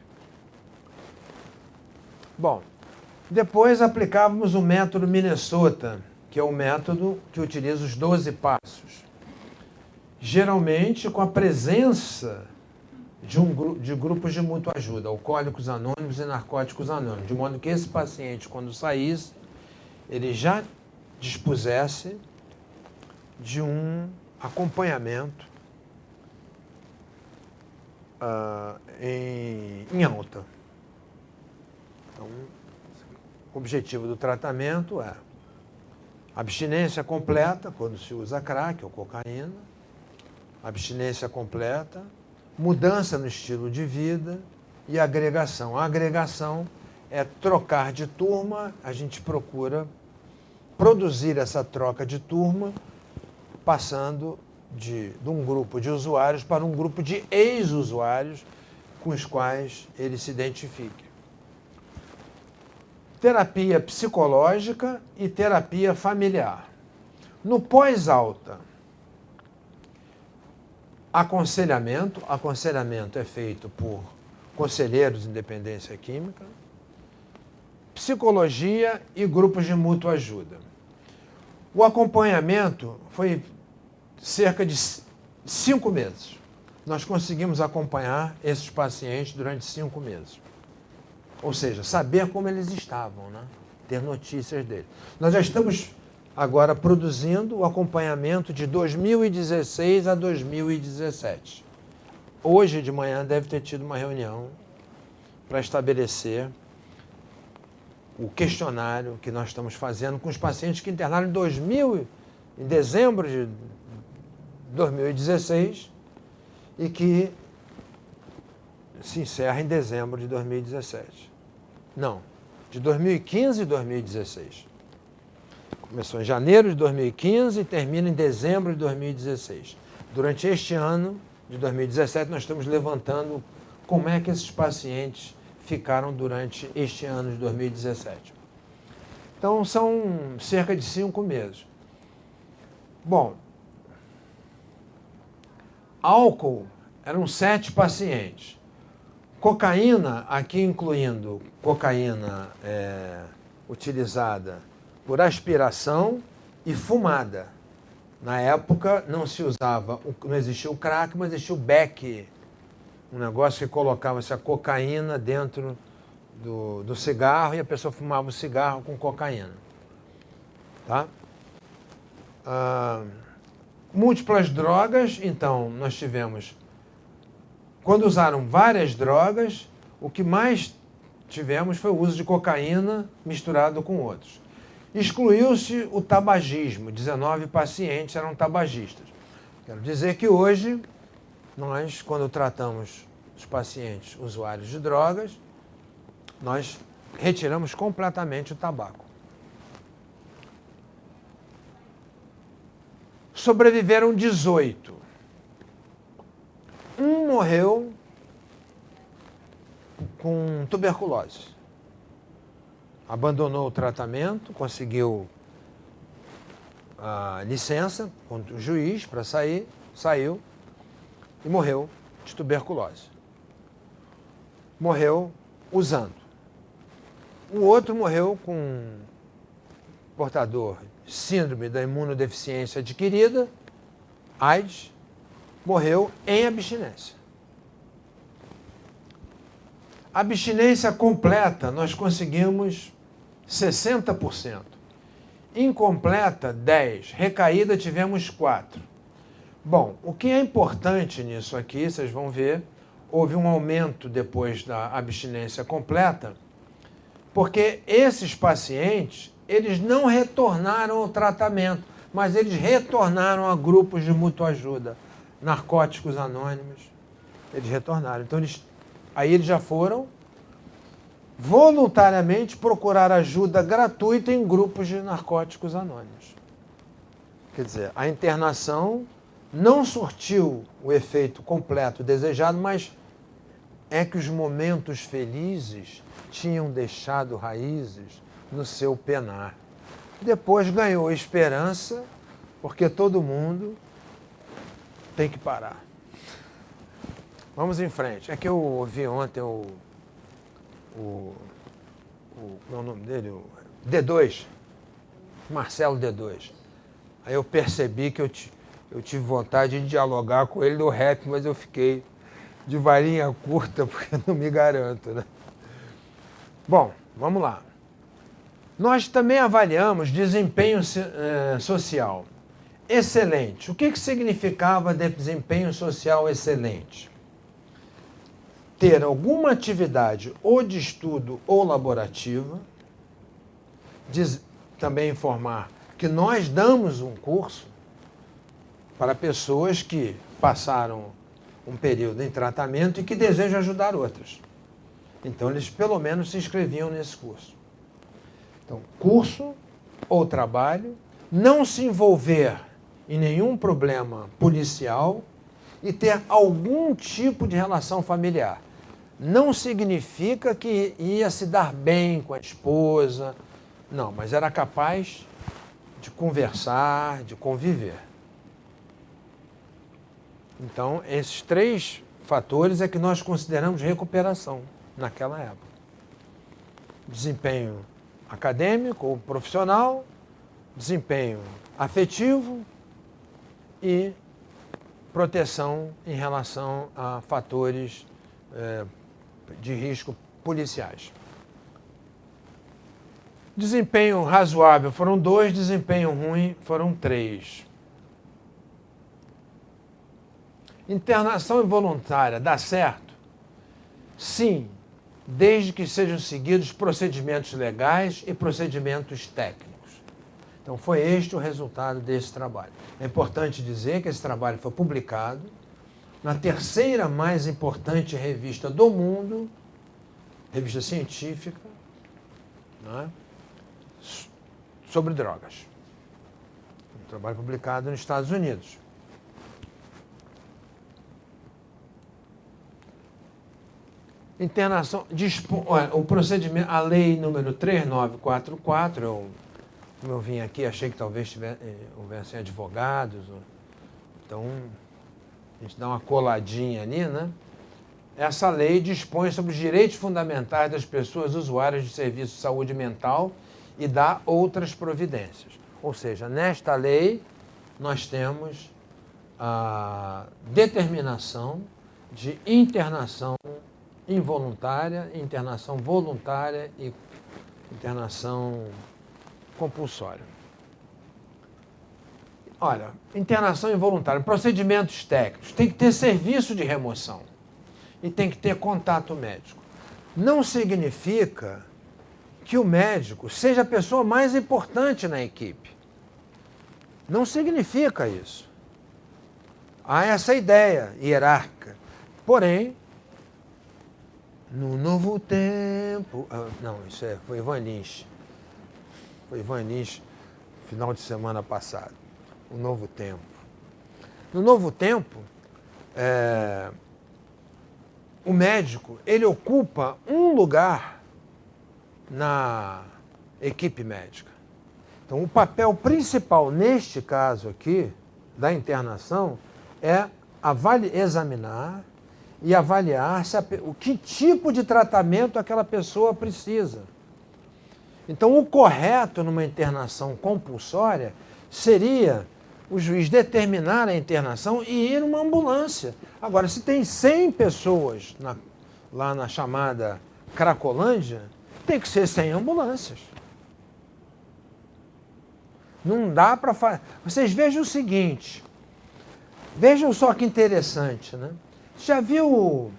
Bom, depois aplicávamos o método Minnesota, que é o método que utiliza os 12 passos. Geralmente com a presença de grupos de mútua ajuda, alcoólicos anônimos e narcóticos anônimos, de modo que esse paciente, quando saísse, ele já dispusesse de um acompanhamento em alta. Então, o objetivo do tratamento é abstinência completa, quando se usa crack ou cocaína, abstinência completa, mudança no estilo de vida e agregação. A agregação é trocar de turma, a gente procura produzir essa troca de turma, passando de um grupo de usuários para um grupo de ex-usuários com os quais ele se identifique. Terapia psicológica e terapia familiar. No pós-alta, aconselhamento é feito por conselheiros em dependência química, psicologia e grupos de mútua ajuda. O acompanhamento foi cerca de 5 meses. Nós conseguimos acompanhar esses pacientes durante 5 meses. Ou seja, saber como eles estavam, né? Ter notícias deles. Nós já estamos agora produzindo o acompanhamento de 2016 a 2017. Hoje de manhã deve ter tido uma reunião para estabelecer o questionário que nós estamos fazendo com os pacientes que internaram em dezembro de 2016 e que se encerra em dezembro de 2017. Não, de 2015 e 2016. Começou em janeiro de 2015 e termina em dezembro de 2016. Durante este ano de 2017, nós estamos levantando como é que esses pacientes ficaram durante este ano de 2017. Então, são cerca de 5 meses. Bom, álcool, eram 7 pacientes. Cocaína, aqui incluindo cocaína utilizada por aspiração e fumada. Na época não se usava, não existia o crack, mas existia o beck, um negócio que colocava-se a cocaína dentro do cigarro e a pessoa fumava o cigarro com cocaína. Tá? Múltiplas drogas, então nós tivemos, quando usaram várias drogas, o que mais tivemos foi o uso de cocaína misturado com outros. Excluiu-se o tabagismo, 19 pacientes eram tabagistas. Quero dizer que hoje, nós, quando tratamos os pacientes usuários de drogas, nós retiramos completamente o tabaco. Sobreviveram 18. Um morreu com tuberculose. Abandonou o tratamento, conseguiu a licença com o juiz para sair, saiu. e morreu de tuberculose. Morreu usando. O outro morreu com portador de síndrome da imunodeficiência adquirida, AIDS, morreu em abstinência. Abstinência completa, nós conseguimos 60%. Incompleta, 10%. Recaída, tivemos 4%. Bom, o que é importante nisso aqui, vocês vão ver, houve um aumento depois da abstinência completa, porque esses pacientes, eles não retornaram ao tratamento, mas eles retornaram a grupos de mutuajuda, narcóticos anônimos, eles retornaram. Então, aí eles já foram voluntariamente procurar ajuda gratuita em grupos de narcóticos anônimos. Quer dizer, a internação não surtiu o efeito completo desejado, mas é que os momentos felizes tinham deixado raízes no seu penar. Depois ganhou esperança, porque todo mundo tem que parar. Vamos em frente. É que eu ouvi ontem qual é o nome dele? O D2, Marcelo D2. Aí eu percebi que eu tive vontade de dialogar com ele no rap, mas eu fiquei de varinha curta, porque não me garanto, né? Bom, vamos lá. Nós também avaliamos desempenho social. Excelente. O que significava desempenho social excelente? Ter alguma atividade ou de estudo ou laborativa, também informar que nós damos um curso para pessoas que passaram um período em tratamento e que desejam ajudar outras. Então, eles pelo menos se inscreviam nesse curso. Então, curso ou trabalho, não se envolver em nenhum problema policial e ter algum tipo de relação familiar. Não significa que ia se dar bem com a esposa, não, mas era capaz de conversar, de conviver. Então, esses 3 fatores é que nós consideramos recuperação naquela época. Desempenho acadêmico ou profissional, desempenho afetivo e proteção em relação a fatores de risco policiais. Desempenho razoável foram 2, desempenho ruim foram 3. Internação involuntária dá certo? Sim, desde que sejam seguidos procedimentos legais e procedimentos técnicos. Então, foi este o resultado desse trabalho. É importante dizer que esse trabalho foi publicado na 3ª mais importante revista do mundo, revista científica, né, sobre drogas. Um trabalho publicado nos Estados Unidos. Internação, o procedimento, a lei número 3944, como eu vim aqui, achei que talvez houvessem advogados, então a gente dá uma coladinha ali, né? Essa lei dispõe sobre os direitos fundamentais das pessoas usuárias de serviço de saúde mental e dá outras providências. Ou seja, nesta lei nós temos a determinação de internação involuntária, internação voluntária e internação compulsória. Olha, internação involuntária, procedimentos técnicos, tem que ter serviço de remoção e tem que ter contato médico. Não significa que o médico seja a pessoa mais importante na equipe. Não significa isso. Há essa ideia hierárquica. Porém, no novo tempo... não, isso foi Ivan Lins. Foi Ivan Lins, final de semana passado. O novo tempo. No novo tempo, o médico, ele ocupa um lugar na equipe médica. Então, o papel principal, neste caso aqui, da internação, é examinar e avaliar o que tipo de tratamento aquela pessoa precisa. Então, o correto numa internação compulsória seria o juiz determinar a internação e ir numa ambulância. Agora, se tem 100 pessoas lá na chamada Cracolândia, tem que ser 100 ambulâncias. Não dá para fazer. Vocês vejam o seguinte, vejam só que interessante, né? Já viu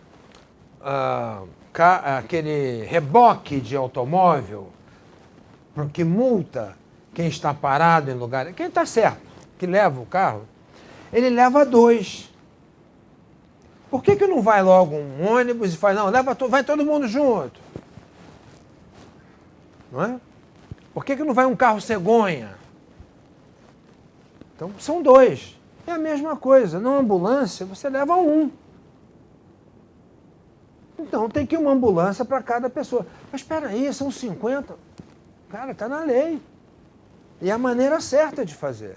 aquele reboque de automóvel que multa quem está parado em lugar... Quem está certo, que leva o carro, ele leva 2. Por que não vai logo um ônibus e faz, não, vai todo mundo junto? Não é? Por que não vai um carro cegonha? Então, são 2. É a mesma coisa. Na ambulância, você leva 1. Então, tem que ir uma ambulância para cada pessoa. Mas espera aí, são 50. Cara, está na lei. E é a maneira certa de fazer.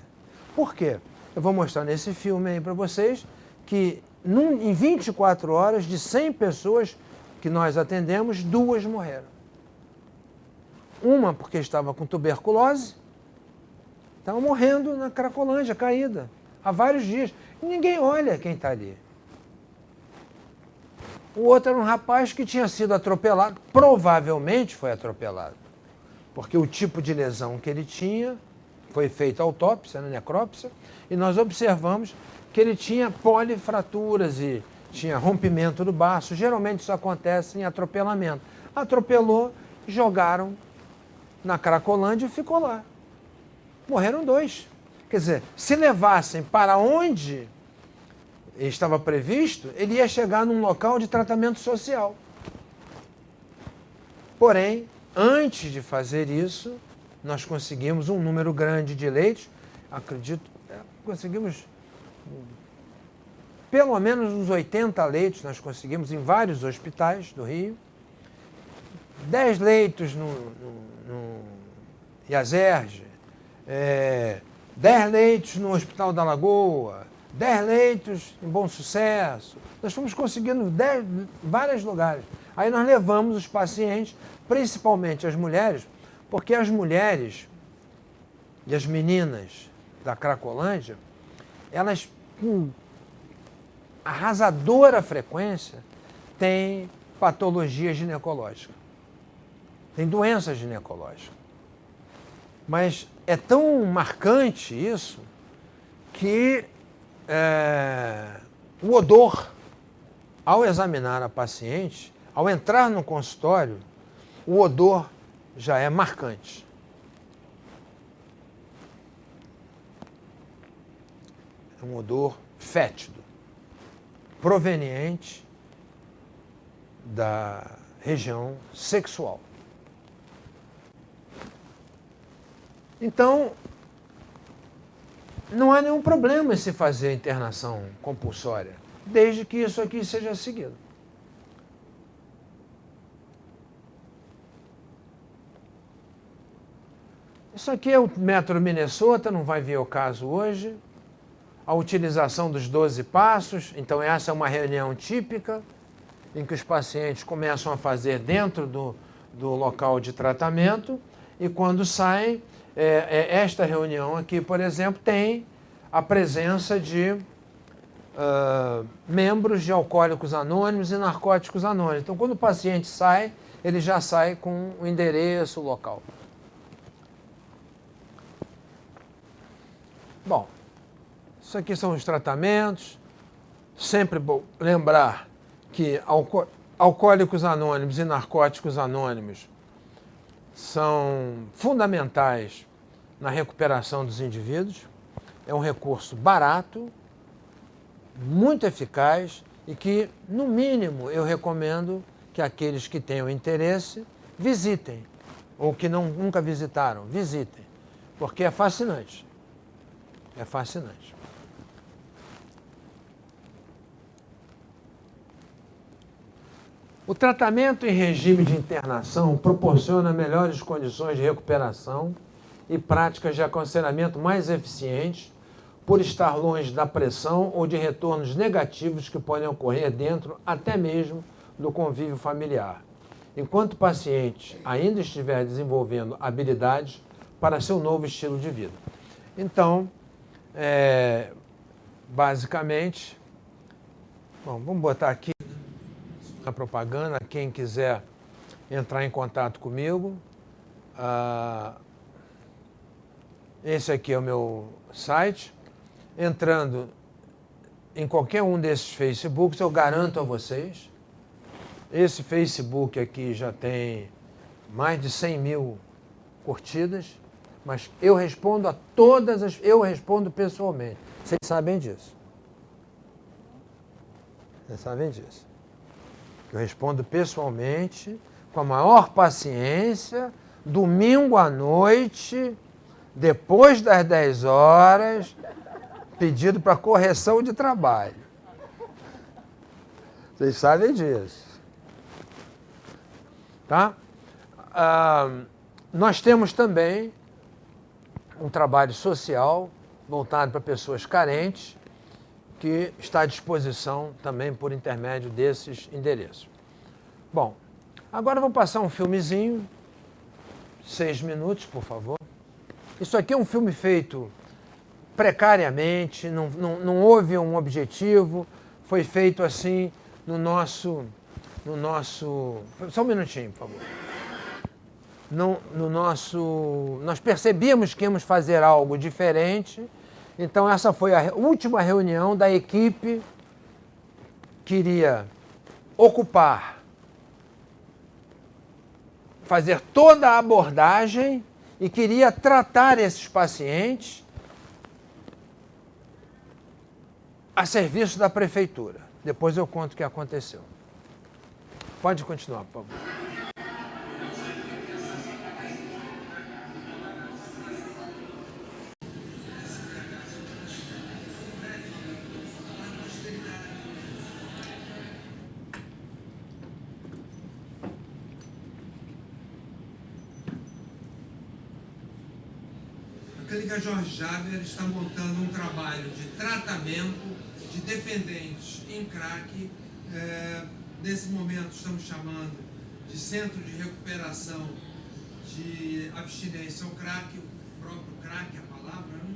Por quê? Eu vou mostrar nesse filme aí para vocês que em 24 horas, de 100 pessoas que nós atendemos, 2 morreram. Uma porque estava com tuberculose, estava morrendo na Cracolândia, caída, há vários dias. E ninguém olha quem está ali. O outro era um rapaz que tinha sido atropelado, provavelmente foi atropelado, porque o tipo de lesão que ele tinha, foi feita autópsia, necrópsia, e nós observamos que ele tinha polifraturas e tinha rompimento do baço. Geralmente isso acontece em atropelamento. Atropelou, jogaram na Cracolândia e ficou lá. Morreram 2. Quer dizer, se levassem para onde estava previsto, ele ia chegar num local de tratamento social. Porém, antes de fazer isso, nós conseguimos um número grande de leitos, acredito, conseguimos pelo menos uns 80 leitos, nós conseguimos em vários hospitais do Rio, 10 leitos no IASERJ, 10 leitos no Hospital da Lagoa, 10 leitos em Bom Sucesso. Nós fomos conseguindo vários lugares. Aí nós levamos os pacientes, principalmente as mulheres, porque as mulheres e as meninas da Cracolândia, elas com arrasadora frequência têm patologia ginecológica, têm doença ginecológica. Mas é tão marcante isso que o odor, ao examinar a paciente, ao entrar no consultório, o odor já é marcante. É um odor fétido, proveniente da região sexual. Então, não há nenhum problema em se fazer internação compulsória, desde que isso aqui seja seguido. Isso aqui é o método Minnesota, não vai vir ao caso hoje. A utilização dos 12 passos, então essa é uma reunião típica, em que os pacientes começam a fazer dentro do local de tratamento, e quando saem, esta reunião aqui, por exemplo, tem a presença de membros de Alcoólicos Anônimos e Narcóticos Anônimos. Então, quando o paciente sai, ele já sai com o endereço, o local. Bom, isso aqui são os tratamentos. Sempre bom lembrar que Alcoólicos Anônimos e Narcóticos Anônimos são fundamentais na recuperação dos indivíduos. É um recurso barato, muito eficaz e que, no mínimo, eu recomendo que aqueles que tenham interesse visitem, ou que nunca visitaram, visitem, porque é fascinante. É fascinante. O tratamento em regime de internação proporciona melhores condições de recuperação e práticas de aconselhamento mais eficientes, por estar longe da pressão ou de retornos negativos que podem ocorrer dentro até mesmo do convívio familiar, enquanto o paciente ainda estiver desenvolvendo habilidades para seu novo estilo de vida. Então, basicamente, bom, vamos botar aqui na propaganda, quem quiser entrar em contato comigo. Esse aqui é o meu site. Entrando em qualquer um desses Facebooks, eu garanto a vocês, esse Facebook aqui já tem mais de 100 mil curtidas, mas eu respondo a todas eu respondo pessoalmente. Vocês sabem disso. Vocês sabem disso. Eu respondo pessoalmente, com a maior paciência, domingo à noite, depois das 10 horas, pedido para correção de trabalho. Vocês sabem disso. Tá? Nós temos também um trabalho social voltado para pessoas carentes, que está à disposição também por intermédio desses endereços. Bom, agora eu vou passar um filmezinho, 6 minutos, por favor. Isso aqui é um filme feito precariamente, não houve um objetivo, foi feito assim no nosso... Só um minutinho, por favor. Nós percebíamos que íamos fazer algo diferente, então essa foi a última reunião da equipe que iria ocupar, fazer toda a abordagem e queria tratar esses pacientes a serviço da prefeitura. Depois eu conto o que aconteceu. Pode continuar, por favor. A Clínica Jorge Jaber está montando um trabalho de tratamento de dependentes em crack. Nesse momento estamos chamando de Centro de Recuperação de Abstinência ao Crack, o próprio crack, a palavra, né?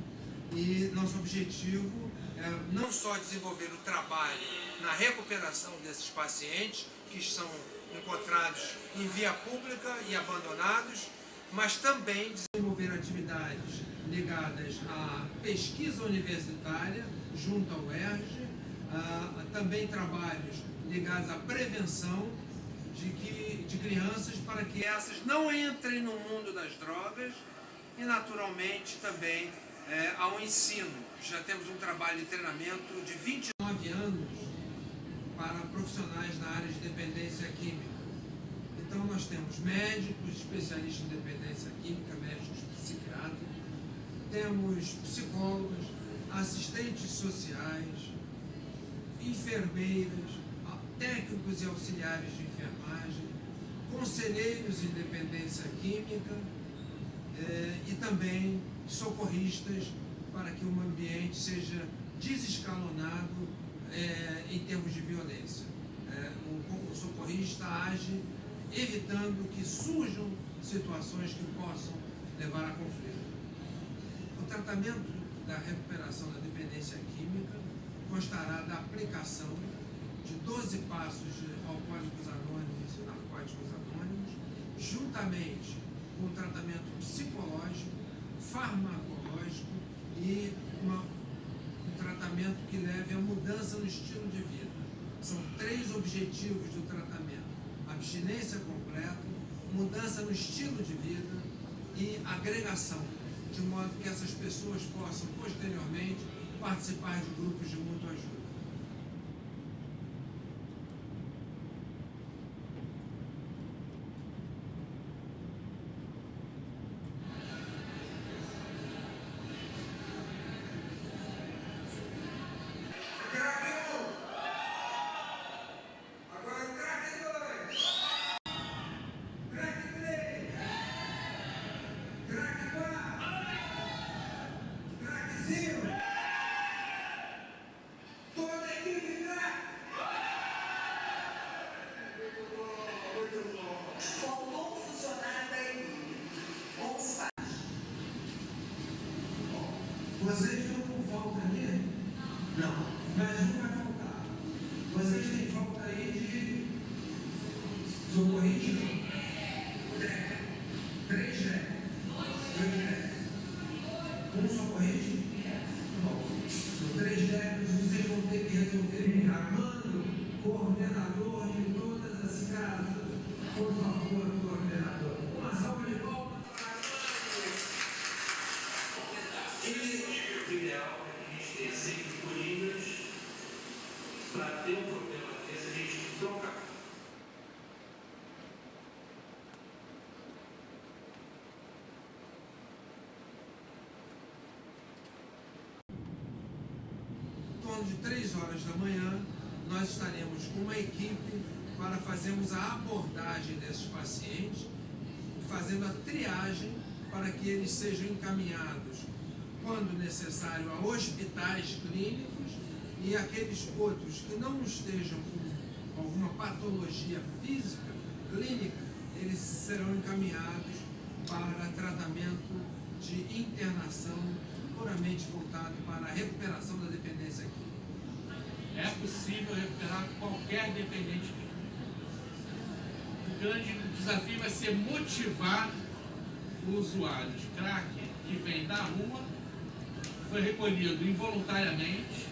E nosso objetivo é não só desenvolver o trabalho na recuperação desses pacientes que são encontrados em via pública e abandonados, mas também desenvolver atividades ligadas à pesquisa universitária junto ao UERJ, também trabalhos ligados à prevenção de crianças para que essas não entrem no mundo das drogas e, naturalmente, também ao ensino. Já temos um trabalho de treinamento de 29 anos para profissionais na área de dependência química. Então, nós temos médicos, especialistas em dependência química, médicos psiquiatras, temos psicólogos, assistentes sociais, enfermeiras, técnicos e auxiliares de enfermagem, conselheiros em dependência química e também socorristas para que o ambiente seja desescalonado em termos de violência. O socorrista age evitando que surjam situações que possam levar a conflito. O tratamento da recuperação da dependência química constará da aplicação de 12 passos de alcoólicos anônimos e narcóticos anônimos, juntamente com um tratamento psicológico, farmacológico e um tratamento que leve a mudança no estilo de vida. São 3 objetivos do tratamento: abstinência completa, mudança no estilo de vida e agregação, de modo que essas pessoas possam, posteriormente, participar de grupos de mútua ajuda. Vocês estão com falta ali? Não, mas um vai faltar. Vocês têm falta aí de socorristas? 3 um socorrista? Bom, são 3 técnicos, vocês vão ter que resolver chamando coordenador de todas as casas. Por favor, coordenador. Uma salva de palmas para Armando. O ideal é que a gente tenha sempre coringas para ter um problema desse, a gente trocar. Em torno de 3 horas da manhã, nós estaremos com uma equipe para fazermos a abordagem desses pacientes, fazendo a triagem para que eles sejam encaminhados, quando necessário, a hospitais clínicos, e aqueles outros que não estejam com alguma patologia física, clínica, eles serão encaminhados para tratamento de internação puramente voltado para a recuperação da dependência química. É possível recuperar qualquer dependente químico. O grande desafio vai ser motivar o usuário de crack que vem da rua, foi recolhido involuntariamente,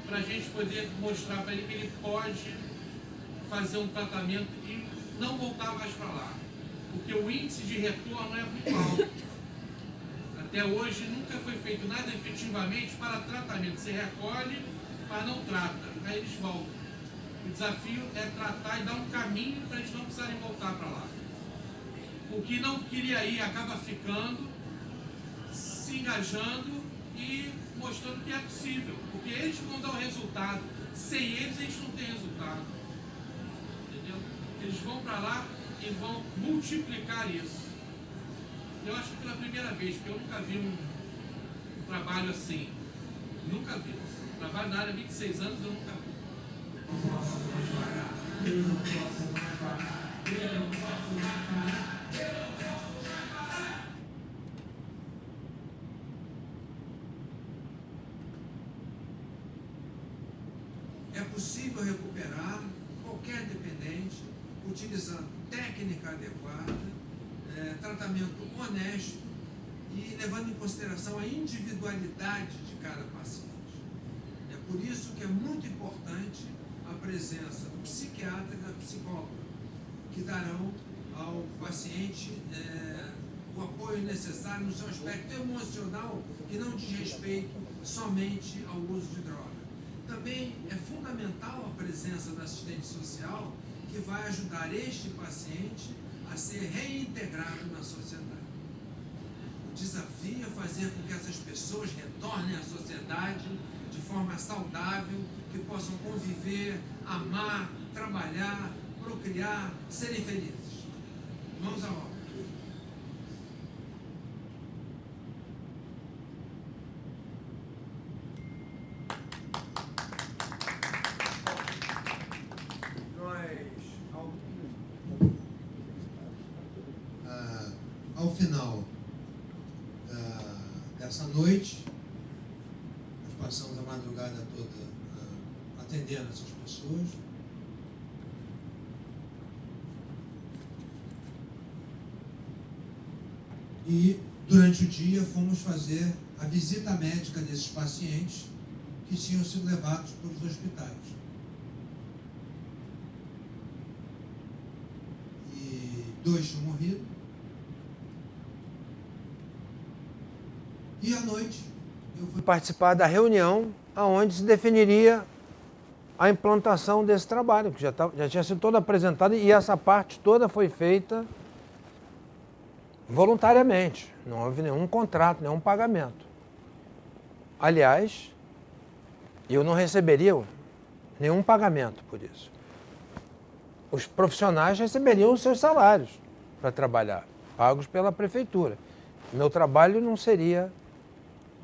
para a gente poder mostrar para ele que ele pode fazer um tratamento e não voltar mais para lá. Porque o índice de retorno é muito alto. Até hoje nunca foi feito nada efetivamente para tratamento. Você recolhe, mas não trata. Aí eles voltam. O desafio é tratar e dar um caminho para eles não precisarem voltar para lá. O que não queria ir acaba ficando, se engajando e mostrando que é possível. Porque eles vão dar o resultado. Sem eles, a gente não tem resultado. Entendeu? Eles vão para lá e vão multiplicar isso. Eu acho que pela primeira vez, porque eu nunca vi um trabalho assim. Nunca vi. Trabalho na área há 26 anos, eu nunca vi. Não posso mais parar. Eu não posso mais parar. Eu não posso mais parar. Eu não posso mais parar. É possível recuperar qualquer dependente utilizando técnica adequada, tratamento honesto e levando em consideração a individualidade de cada paciente. É por isso que é muito importante a presença do psiquiatra e da psicóloga, que darão ao paciente o apoio necessário no seu aspecto emocional, que não diz respeito somente ao uso de droga. Também é fundamental a presença da assistente social, que vai ajudar este paciente a ser reintegrado na sociedade. O desafio é fazer com que essas pessoas retornem à sociedade de forma saudável, que possam conviver, amar, trabalhar, procriar, serem felizes. Vamos à obra. Ao final dessa noite, nós passamos a madrugada toda atendendo essas pessoas. E durante o dia fomos fazer a visita médica desses pacientes que tinham sido levados para os hospitais. E 2 tinham morrido. E à noite eu fui participar da reunião onde se definiria a implantação desse trabalho, que já tinha sido todo apresentado, e essa parte toda foi feita voluntariamente. Não houve nenhum contrato, nenhum pagamento. Aliás, eu não receberia nenhum pagamento por isso. Os profissionais receberiam os seus salários para trabalhar, pagos pela prefeitura. Meu trabalho não seria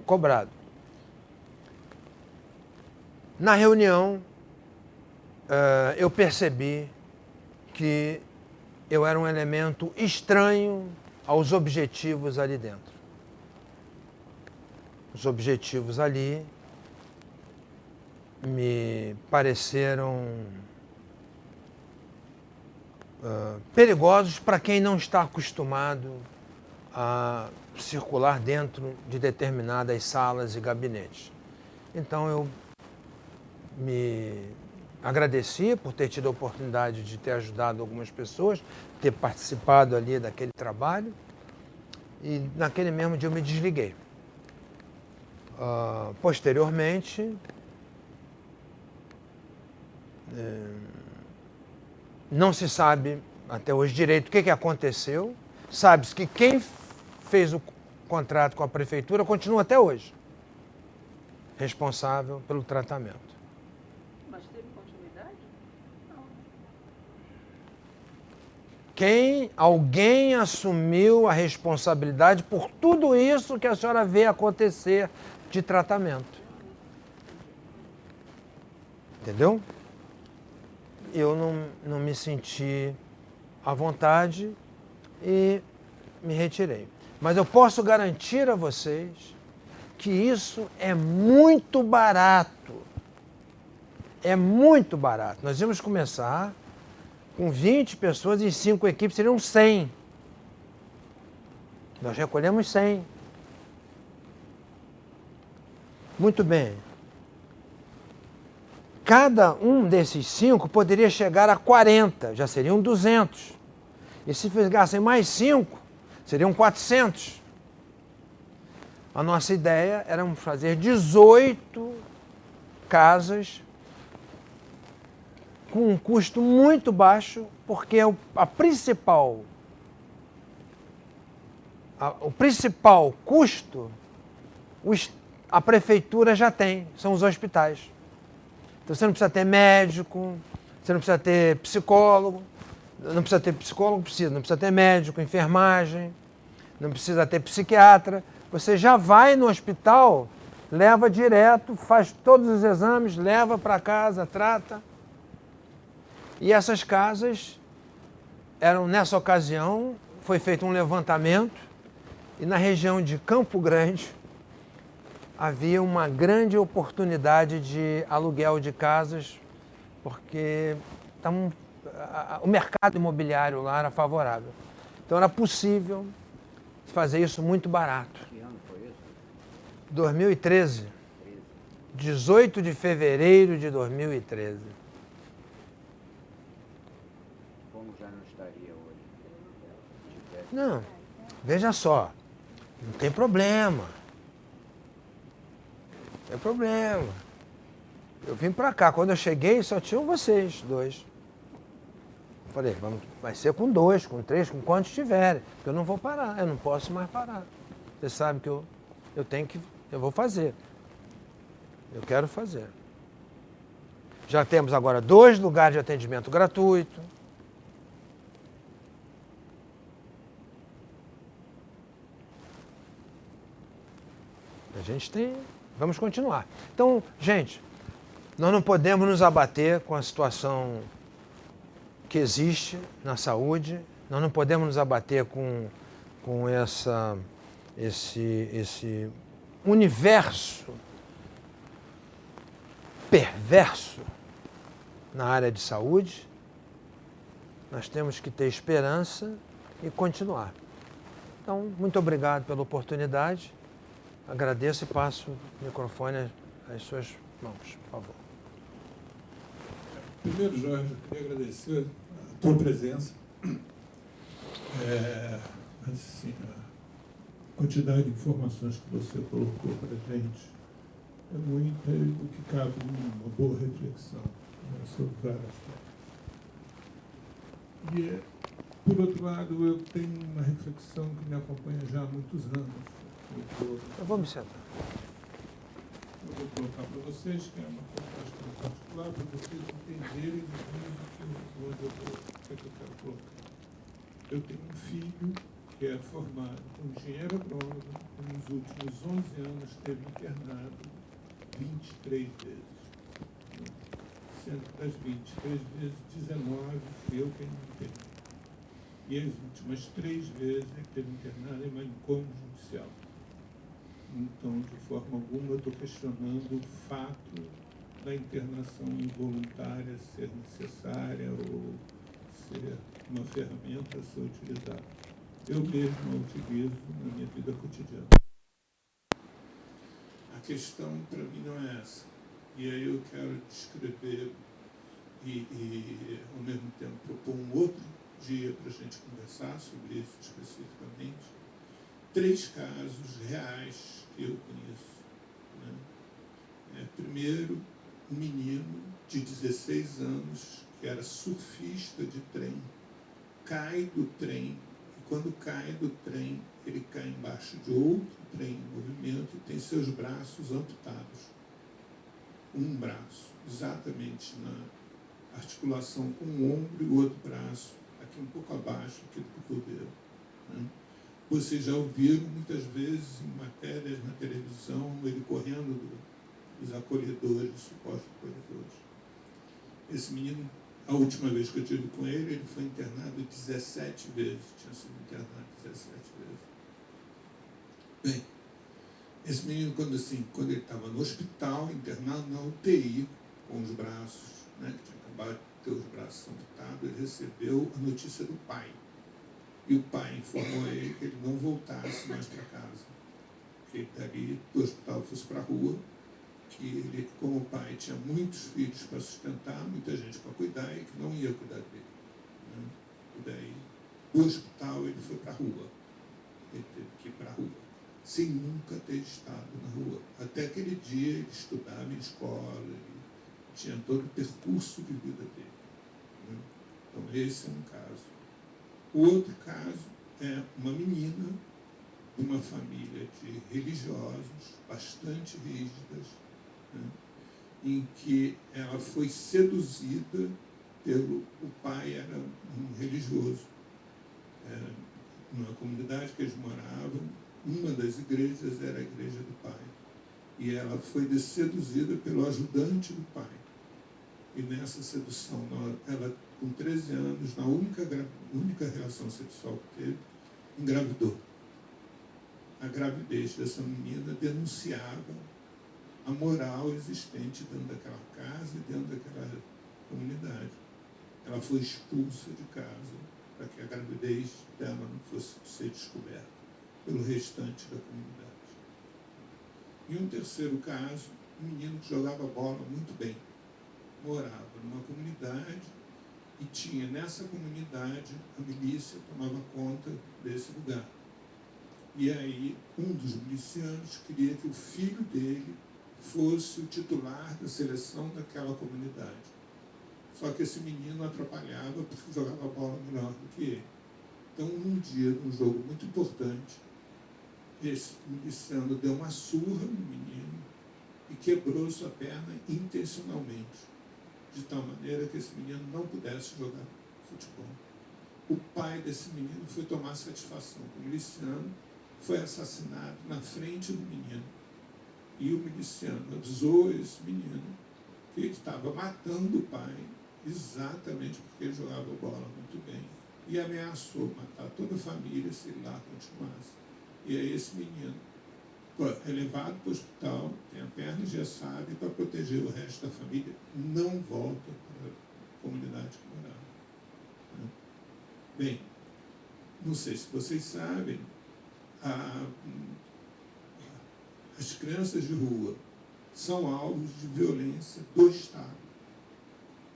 cobrado. Na reunião, eu percebi que eu era um elemento estranho aos objetivos ali dentro. os objetivos ali me pareceram perigosos para quem não está acostumado a circular dentro de determinadas salas e gabinetes. Então eu me agradeci por ter tido a oportunidade de ter ajudado algumas pessoas, ter participado ali daquele trabalho, e naquele mesmo dia eu me desliguei. Posteriormente, não se sabe até hoje direito o que aconteceu. Sabe-se que quem fez o contrato com a prefeitura continua até hoje responsável pelo tratamento. Mas teve continuidade? Não. Alguém assumiu a responsabilidade por tudo isso que a senhora vê acontecer de tratamento. Entendeu? Eu não me senti à vontade e me retirei. Mas eu posso garantir a vocês que isso é muito barato. É muito barato. Nós íamos começar com 20 pessoas em 5 equipes, seriam 100. Nós recolhemos 100. Muito bem. Cada um desses 5 poderia chegar a 40, já seriam 200. E se ficassem mais 5, seriam 400. A nossa ideia era fazer 18 casas com um custo muito baixo, porque o principal custo a prefeitura já tem, são os hospitais. Então você não precisa ter médico, você não precisa ter psicólogo, não precisa ter médico, enfermagem, não precisa ter psiquiatra. Você já vai no hospital, leva direto, faz todos os exames, leva para casa, trata. E essas casas nessa ocasião, foi feito um levantamento e na região de Campo Grande havia uma grande oportunidade de aluguel de casas, porque o mercado imobiliário lá era favorável. Então era possível fazer isso muito barato. Que ano foi isso? 2013. 18 de fevereiro de 2013. Como já não estaria hoje? Não, veja só, não tem problema. Não tem problema. Eu vim pra cá, quando eu cheguei só tinham vocês, 2. Eu falei, vai ser com 2, com 3, com quantos tiverem. Porque eu não vou parar, eu não posso mais parar. Você sabe que eu vou fazer. Eu quero fazer. Já temos agora 2 lugares de atendimento gratuito. A gente tem... Vamos continuar. Então, gente, nós não podemos nos abater com a situação que existe na saúde, nós não podemos nos abater com esse universo perverso na área de saúde. Nós temos que ter esperança e continuar. Então, muito obrigado pela oportunidade. Agradeço e passo o microfone às suas mãos, por favor. Primeiro, Jorge, eu queria agradecer a tua presença. Assim, a quantidade de informações que você colocou para a gente é muita o que cabe uma boa reflexão, né, sobre várias coisas. E, por outro lado, eu tenho uma reflexão que me acompanha já há muitos anos. Eu vou me sentar. Eu vou colocar para vocês, que é uma proposta particular, para vocês entenderem onde eu quero colocar. Eu tenho um filho que é formado como engenheiro agrônomo, e nos últimos 11 anos esteve internado 23 vezes. Sendo que das 23 vezes, 19 fui eu quem internei. E as últimas 3 vezes ele esteve internado em manicômio judicial. Então, de forma alguma, eu estou questionando o fato da internação involuntária ser necessária ou ser uma ferramenta a ser utilizada. Eu mesmo a utilizo na minha vida cotidiana. A questão para mim não é essa. E aí eu quero descrever e ao mesmo tempo propor um outro dia para a gente conversar sobre isso especificamente. 3 casos reais que eu conheço. Né? Primeiro, um menino de 16 anos que era surfista de trem, cai do trem, e quando cai do trem, ele cai embaixo de outro trem em movimento e tem seus braços amputados. Um braço, exatamente na articulação com o ombro, e o outro braço, aqui um pouco abaixo aqui do cotovelo. Né? Vocês já ouviram muitas vezes em matérias na televisão ele correndo dos acolhedores, supostos acolhedores. Esse menino, a última vez que eu estive com ele foi internado 17 vezes, tinha sido internado 17 vezes. Bem, esse menino, quando ele estava no hospital, internado na UTI, com os braços, né, que tinha acabado de ter os braços amputados, ele recebeu a notícia do pai. E o pai informou a ele que ele não voltasse mais para casa, que ele dali do hospital fosse para a rua, que ele, como pai, tinha muitos filhos para sustentar, muita gente para cuidar, e que não ia cuidar dele. Né? E daí, do hospital, ele foi para a rua. Ele teve que ir para a rua, sem nunca ter estado na rua. Até aquele dia, ele estudava em escola, ele tinha todo o percurso de vida dele. Né? Então, esse é um caso. O outro caso é uma menina de uma família de religiosos bastante rígidas, né, em que ela foi seduzida pelo... O pai era um religioso. Numa comunidade que eles moravam, uma das igrejas era a igreja do pai. E ela foi seduzida pelo ajudante do pai. E nessa sedução, ela, com 13 anos, na única relação sexual que teve, engravidou. A gravidez dessa menina denunciava a moral existente dentro daquela casa e dentro daquela comunidade. Ela foi expulsa de casa para que a gravidez dela não fosse ser descoberta pelo restante da comunidade. E um terceiro caso, um menino que jogava bola muito bem. Morava numa comunidade e tinha nessa comunidade a milícia tomava conta desse lugar. E aí um dos milicianos queria que o filho dele fosse o titular da seleção daquela comunidade. Só que esse menino atrapalhava porque jogava bola melhor do que ele. Então, um dia, num jogo muito importante, esse miliciano deu uma surra no menino e quebrou sua perna intencionalmente, de tal maneira que esse menino não pudesse jogar futebol. O pai desse menino foi tomar satisfação com o miliciano, foi assassinado na frente do menino. E o miliciano avisou esse menino que ele estava matando o pai exatamente porque ele jogava bola muito bem. E ameaçou matar toda a família se ele lá continuasse. E aí esse menino é levado para o hospital, tem a perna engessada, e para proteger o resto da família, não volta para a comunidade que morava. Bem, não sei se vocês sabem, as crianças de rua são alvos de violência do Estado.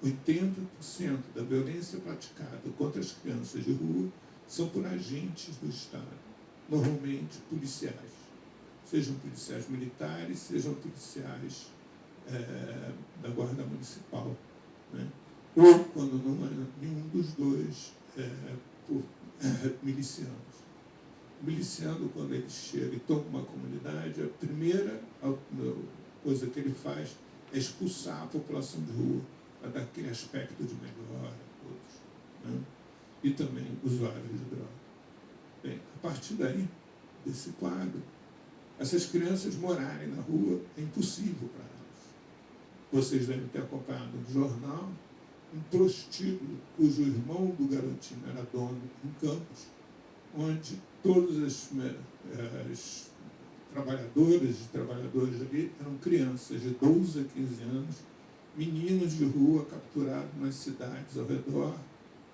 80% da violência praticada contra as crianças de rua são por agentes do Estado, normalmente policiais. Sejam policiais militares, sejam policiais da Guarda Municipal. Né? Ou, quando não é nenhum dos dois, por milicianos. O miliciano, quando ele chega e toma uma comunidade, a primeira coisa que ele faz é expulsar a população de rua, para dar aquele aspecto de melhor a todos. Né? E também usuários de droga. Bem, a partir daí, desse quadro, essas crianças morarem na rua é impossível para elas. Vocês devem ter acompanhado no jornal um prostíbulo cujo irmão do Garantino era dono em Campos, onde todas as trabalhadoras e trabalhadores ali eram crianças de 12 a 15 anos, meninos de rua capturados nas cidades ao redor,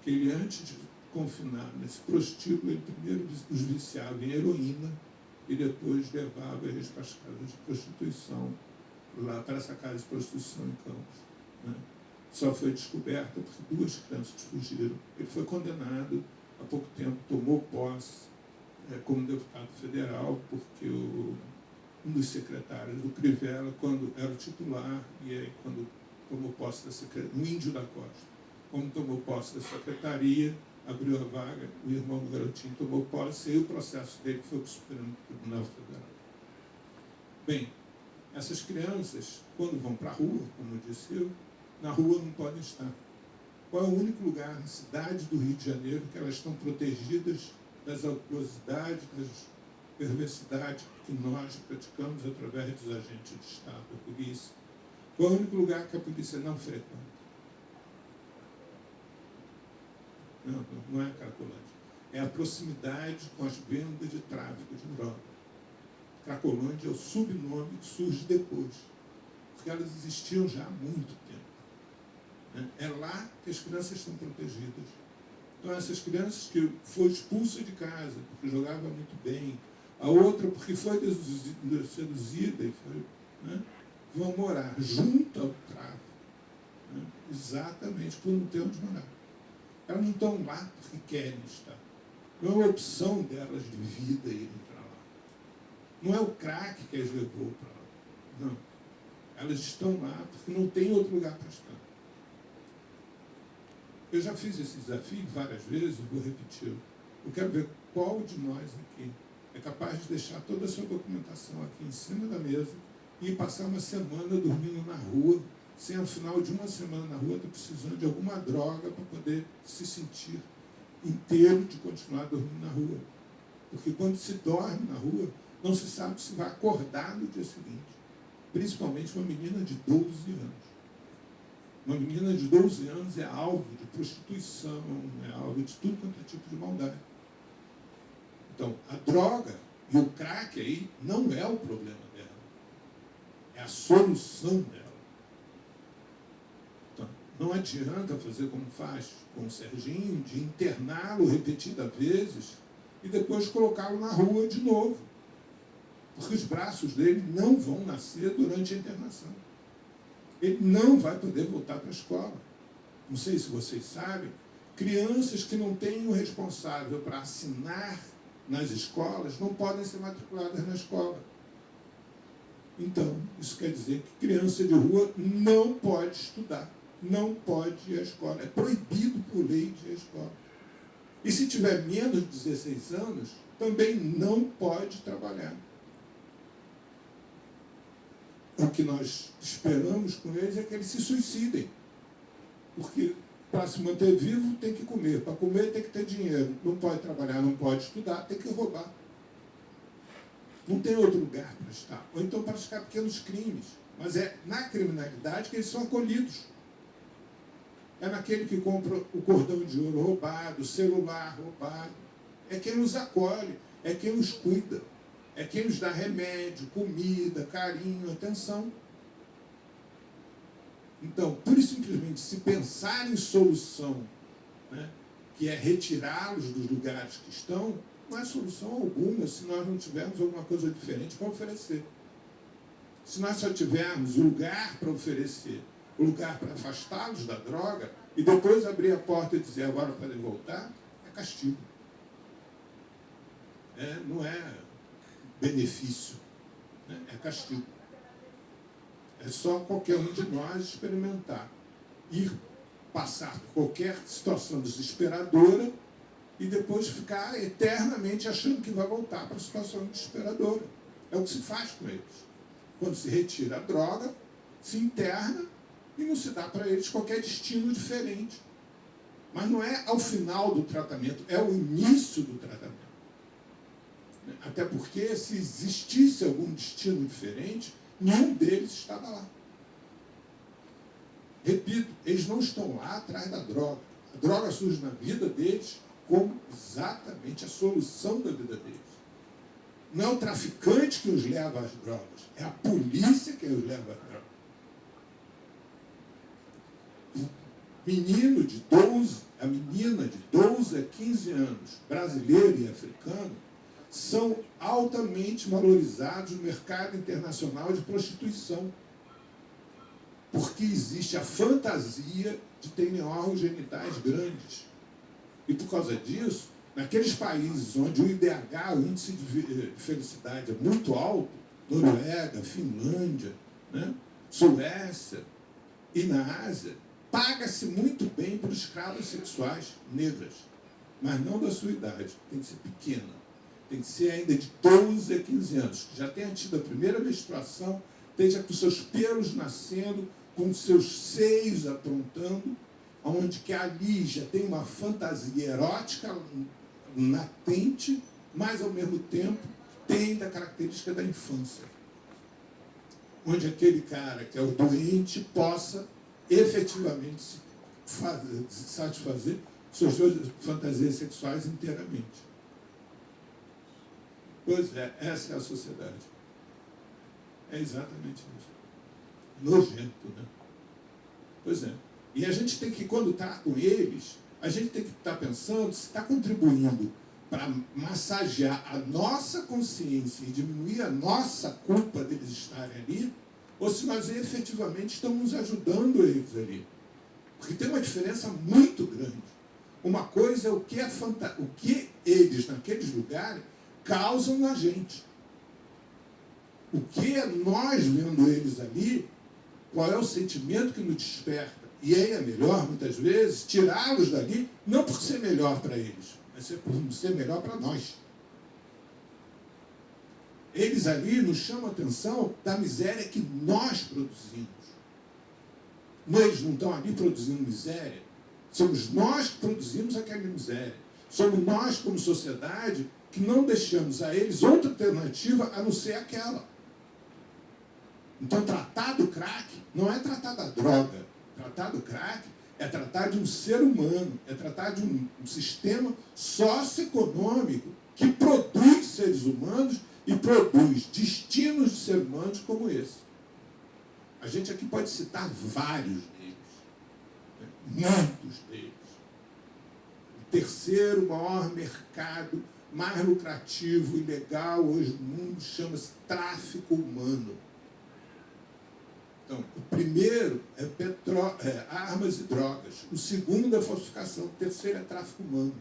que ele, antes de confinar nesse prostíbulo, ele primeiro os viciava em heroína e depois levava eles para as casas de prostituição, lá para essa casa de prostituição em Campos, né? Só foi descoberta porque 2 crianças fugiram. Ele foi condenado há pouco tempo, tomou posse como deputado federal, porque um dos secretários do Crivella, quando era o titular, e aí quando tomou posse da secretaria, um índio da Costa, como tomou posse da secretaria, abriu a vaga, o irmão do garotinho tomou posse, e o processo dele foi para o Supremo Tribunal Federal. Bem, essas crianças, quando vão para a rua, como eu disse eu, na rua não podem estar. Qual é o único lugar na cidade do Rio de Janeiro que elas estão protegidas das atrocidades, das perversidades que nós praticamos através dos agentes de Estado, da polícia? Qual é o único lugar que a polícia não frequenta? Não é a Cracolândia. É a proximidade com as vendas de tráfico de droga. Cracolândia é o subnome que surge depois, porque elas existiam já há muito tempo. É lá que as crianças estão protegidas. Então, essas crianças que foi expulsa de casa porque jogava muito bem, a outra porque foi seduzida e foi, né, vão morar junto ao tráfico, né, exatamente por não ter onde morar. Elas não estão lá porque querem estar. Não é uma opção delas de vida irem para lá. Não é o crack que as levou para lá. Não. Elas estão lá porque não tem outro lugar para estar. Eu já fiz esse desafio várias vezes, vou repeti-lo. Eu quero ver qual de nós aqui é capaz de deixar toda a sua documentação aqui em cima da mesa e passar uma semana dormindo na rua, sem ao final de uma semana na rua estar precisando de alguma droga para poder se sentir inteiro de continuar dormindo na rua. Porque quando se dorme na rua, não se sabe se vai acordar no dia seguinte. Principalmente uma menina de 12 anos. Uma menina de 12 anos é alvo de prostituição, é alvo de tudo quanto é tipo de maldade. Então, a droga e o crack aí não é o problema dela. É a solução dela. Então, não adianta fazer como faz com o Serginho, de interná-lo repetidas vezes e depois colocá-lo na rua de novo. Porque os braços dele não vão nascer durante a internação. Ele não vai poder voltar para a escola. Não sei se vocês sabem, crianças que não têm o responsável para assinar nas escolas não podem ser matriculadas na escola. Então, isso quer dizer que criança de rua não pode estudar, não pode ir à escola. É proibido por lei de ir à escola. E se tiver menos de 16 anos, também não pode trabalhar. O que nós esperamos com eles é que eles se suicidem. Porque para se manter vivo tem que comer. Para comer tem que ter dinheiro. Não pode trabalhar, não pode estudar, tem que roubar. Não tem outro lugar para estar. Ou então praticar pequenos crimes. Mas é na criminalidade que eles são acolhidos. É naquele que compra o cordão de ouro roubado, o celular roubado. É quem os acolhe, é quem os cuida. É quem nos dá remédio, comida, carinho, atenção. Então, pura e simplesmente, se pensar em solução, né, que é retirá-los dos lugares que estão, não é solução alguma se nós não tivermos alguma coisa diferente para oferecer. Se nós só tivermos o lugar para oferecer, o lugar para afastá-los da droga, e depois abrir a porta e dizer agora podem voltar, é castigo. Não é benefício, né? É castigo. É só qualquer um de nós experimentar, ir passar por qualquer situação desesperadora e depois ficar eternamente achando que vai voltar para a situação desesperadora. É o que se faz com eles. Quando se retira a droga, se interna e não se dá para eles qualquer destino diferente. Mas não é ao final do tratamento, é o início do tratamento. Até porque, se existisse algum destino diferente, nenhum deles estava lá. Repito, eles não estão lá atrás da droga. A droga surge na vida deles como exatamente a solução da vida deles. Não é o traficante que os leva às drogas, é a polícia que os leva às drogas. O menino de 12, a menina de 12 a 15 anos, brasileiro e africano, são altamente valorizados no mercado internacional de prostituição. Porque existe a fantasia de terem órgãos genitais grandes. E por causa disso, naqueles países onde o IDH, o índice de felicidade, é muito alto, Noruega, Finlândia, né? Suécia e na Ásia, paga-se muito bem por escravas sexuais negras, mas não da sua idade, tem que ser pequena, tem que ser ainda de 12 a 15 anos, que já tenha tido a primeira menstruação, esteja com seus pelos nascendo, com seus seios aprontando, onde que ali já tem uma fantasia erótica latente, mas ao mesmo tempo tem da característica da infância. Onde aquele cara que é o doente possa efetivamente satisfazer suas fantasias sexuais inteiramente. Pois é, essa é a sociedade. É exatamente isso. Nojento, né? Pois é. E a gente tem que, quando está com eles, a gente tem que estar pensando se está contribuindo para massagear a nossa consciência e diminuir a nossa culpa deles estarem ali, ou se nós efetivamente estamos ajudando eles ali. Porque tem uma diferença muito grande. Uma coisa é o que eles, naqueles lugares, causam na gente. O que é nós vendo eles ali, qual é o sentimento que nos desperta. E aí é melhor, muitas vezes, tirá-los dali, não por ser melhor para eles, mas por ser melhor para nós. Eles ali nos chamam a atenção da miséria que nós produzimos. Eles não estão ali produzindo miséria. Somos nós que produzimos aquela miséria. Somos nós, como sociedade, que não deixamos a eles outra alternativa a não ser aquela. Então, tratar do crack não é tratar da droga. Tratar do crack é tratar de um ser humano, é tratar de um sistema socioeconômico que produz seres humanos e produz destinos de seres humanos como esse. A gente aqui pode citar vários deles, né? Muitos deles. O terceiro maior mercado, mais lucrativo e legal hoje no mundo, chama-se tráfico humano. Então, o primeiro é armas e drogas, o segundo é falsificação, o terceiro é tráfico humano.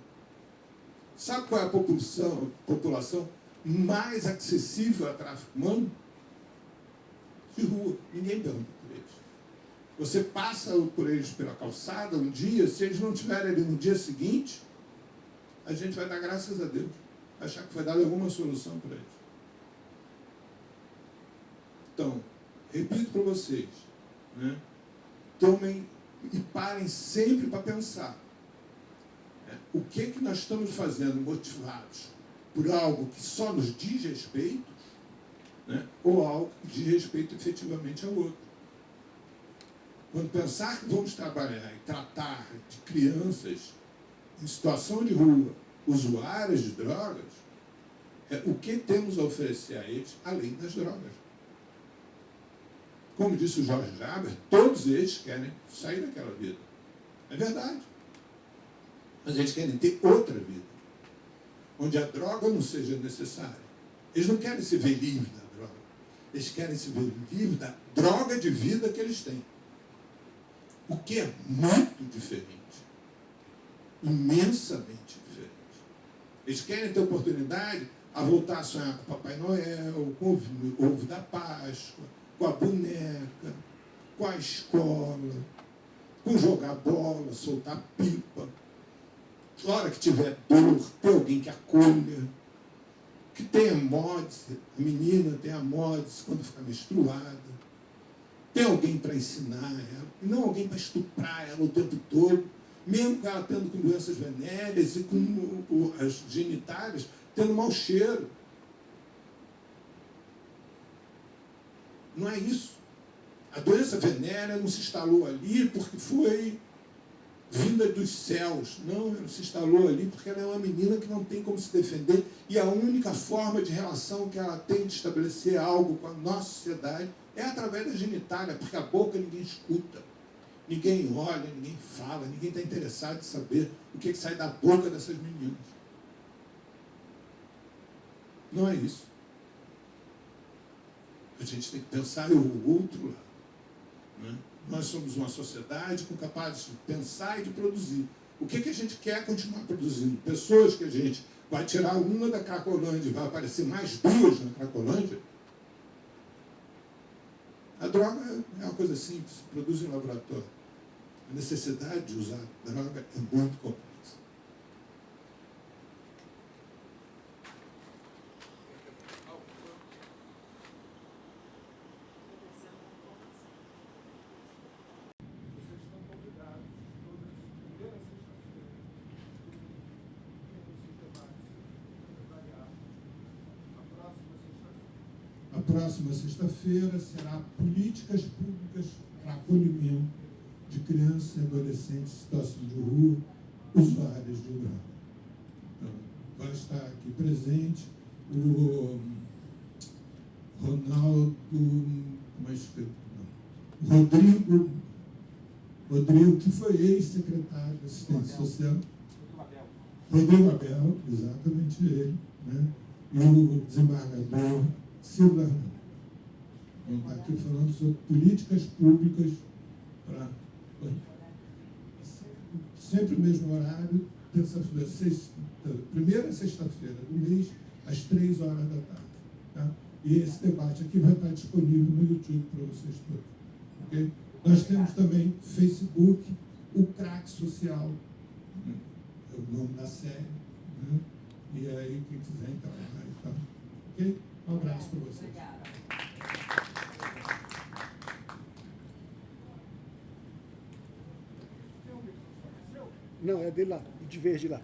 Sabe qual é a população mais acessível a tráfico humano? De rua. Ninguém pergunta por eles. Você passa por eles pela calçada um dia, se eles não estiverem ali no dia seguinte, a gente vai dar graças a Deus, achar que foi dada alguma solução para eles. Então, repito para vocês, né? Tomem e parem sempre para pensar, né? O que nós estamos fazendo motivados por algo que só nos diz respeito, né? Ou algo que diz respeito efetivamente ao outro. Quando pensar que vamos trabalhar e tratar de crianças em situação de rua, usuárias de drogas, o que temos a oferecer a eles além das drogas? Como disse o Jorge Jaber, todos eles querem sair daquela vida. É verdade. Mas eles querem ter outra vida, onde a droga não seja necessária. Eles não querem se ver livres da droga. Eles querem se ver livres da droga de vida que eles têm. O que é muito diferente. Imensamente diferente. Eles querem ter oportunidade a voltar a sonhar com o Papai Noel, com o ovo da Páscoa, com a boneca, com a escola, com jogar bola, soltar pipa. Na hora que tiver dor, ter alguém que acolha, que tenha mods, a menina tenha mods quando ficar menstruada, tem alguém para ensinar ela, e não alguém para estuprar ela o tempo todo, mesmo que ela tendo com doenças venéreas e com as genitálias tendo mau cheiro. Não é isso. A doença venérea não se instalou ali porque foi vinda dos céus. Não, ela se instalou ali porque ela é uma menina que não tem como se defender e a única forma de relação que ela tem de estabelecer algo com a nossa sociedade é através da genitália, porque a boca ninguém escuta, ninguém olha, ninguém fala, ninguém está interessado em saber o que sai da boca dessas meninas. Não é isso. A gente tem que pensar o outro lado. Né? Nós somos uma sociedade com capacidade de pensar e de produzir. O que a gente quer continuar produzindo? Pessoas que a gente vai tirar uma da Cracolândia e vai aparecer mais duas na Cracolândia? A droga é uma coisa simples, se produz em laboratório. A necessidade de usar droga é muito complexa. A próxima sexta-feira será políticas públicas para acolhimento de crianças e adolescentes em situação de rua, usuárias de droga. Então, vai estar aqui presente o Ronaldo, como é escrito? Rodrigo, que foi ex-secretário de Assistência Social. Rodrigo Abel, exatamente ele, né? E o desembargador Silvio Hernandes. Vamos estar aqui falando sobre políticas públicas para sempre o mesmo horário, terça-feira, primeira sexta-feira do mês, às 3 horas da tarde. Tá? E esse debate aqui vai estar disponível no YouTube para vocês todos. Okay? Nós temos também Facebook, o Crack Social, né? É o nome da série. Né? E aí, quem quiser entrar lá e tal. Ok? Um abraço para vocês. Não, é dele lá, de verde lá.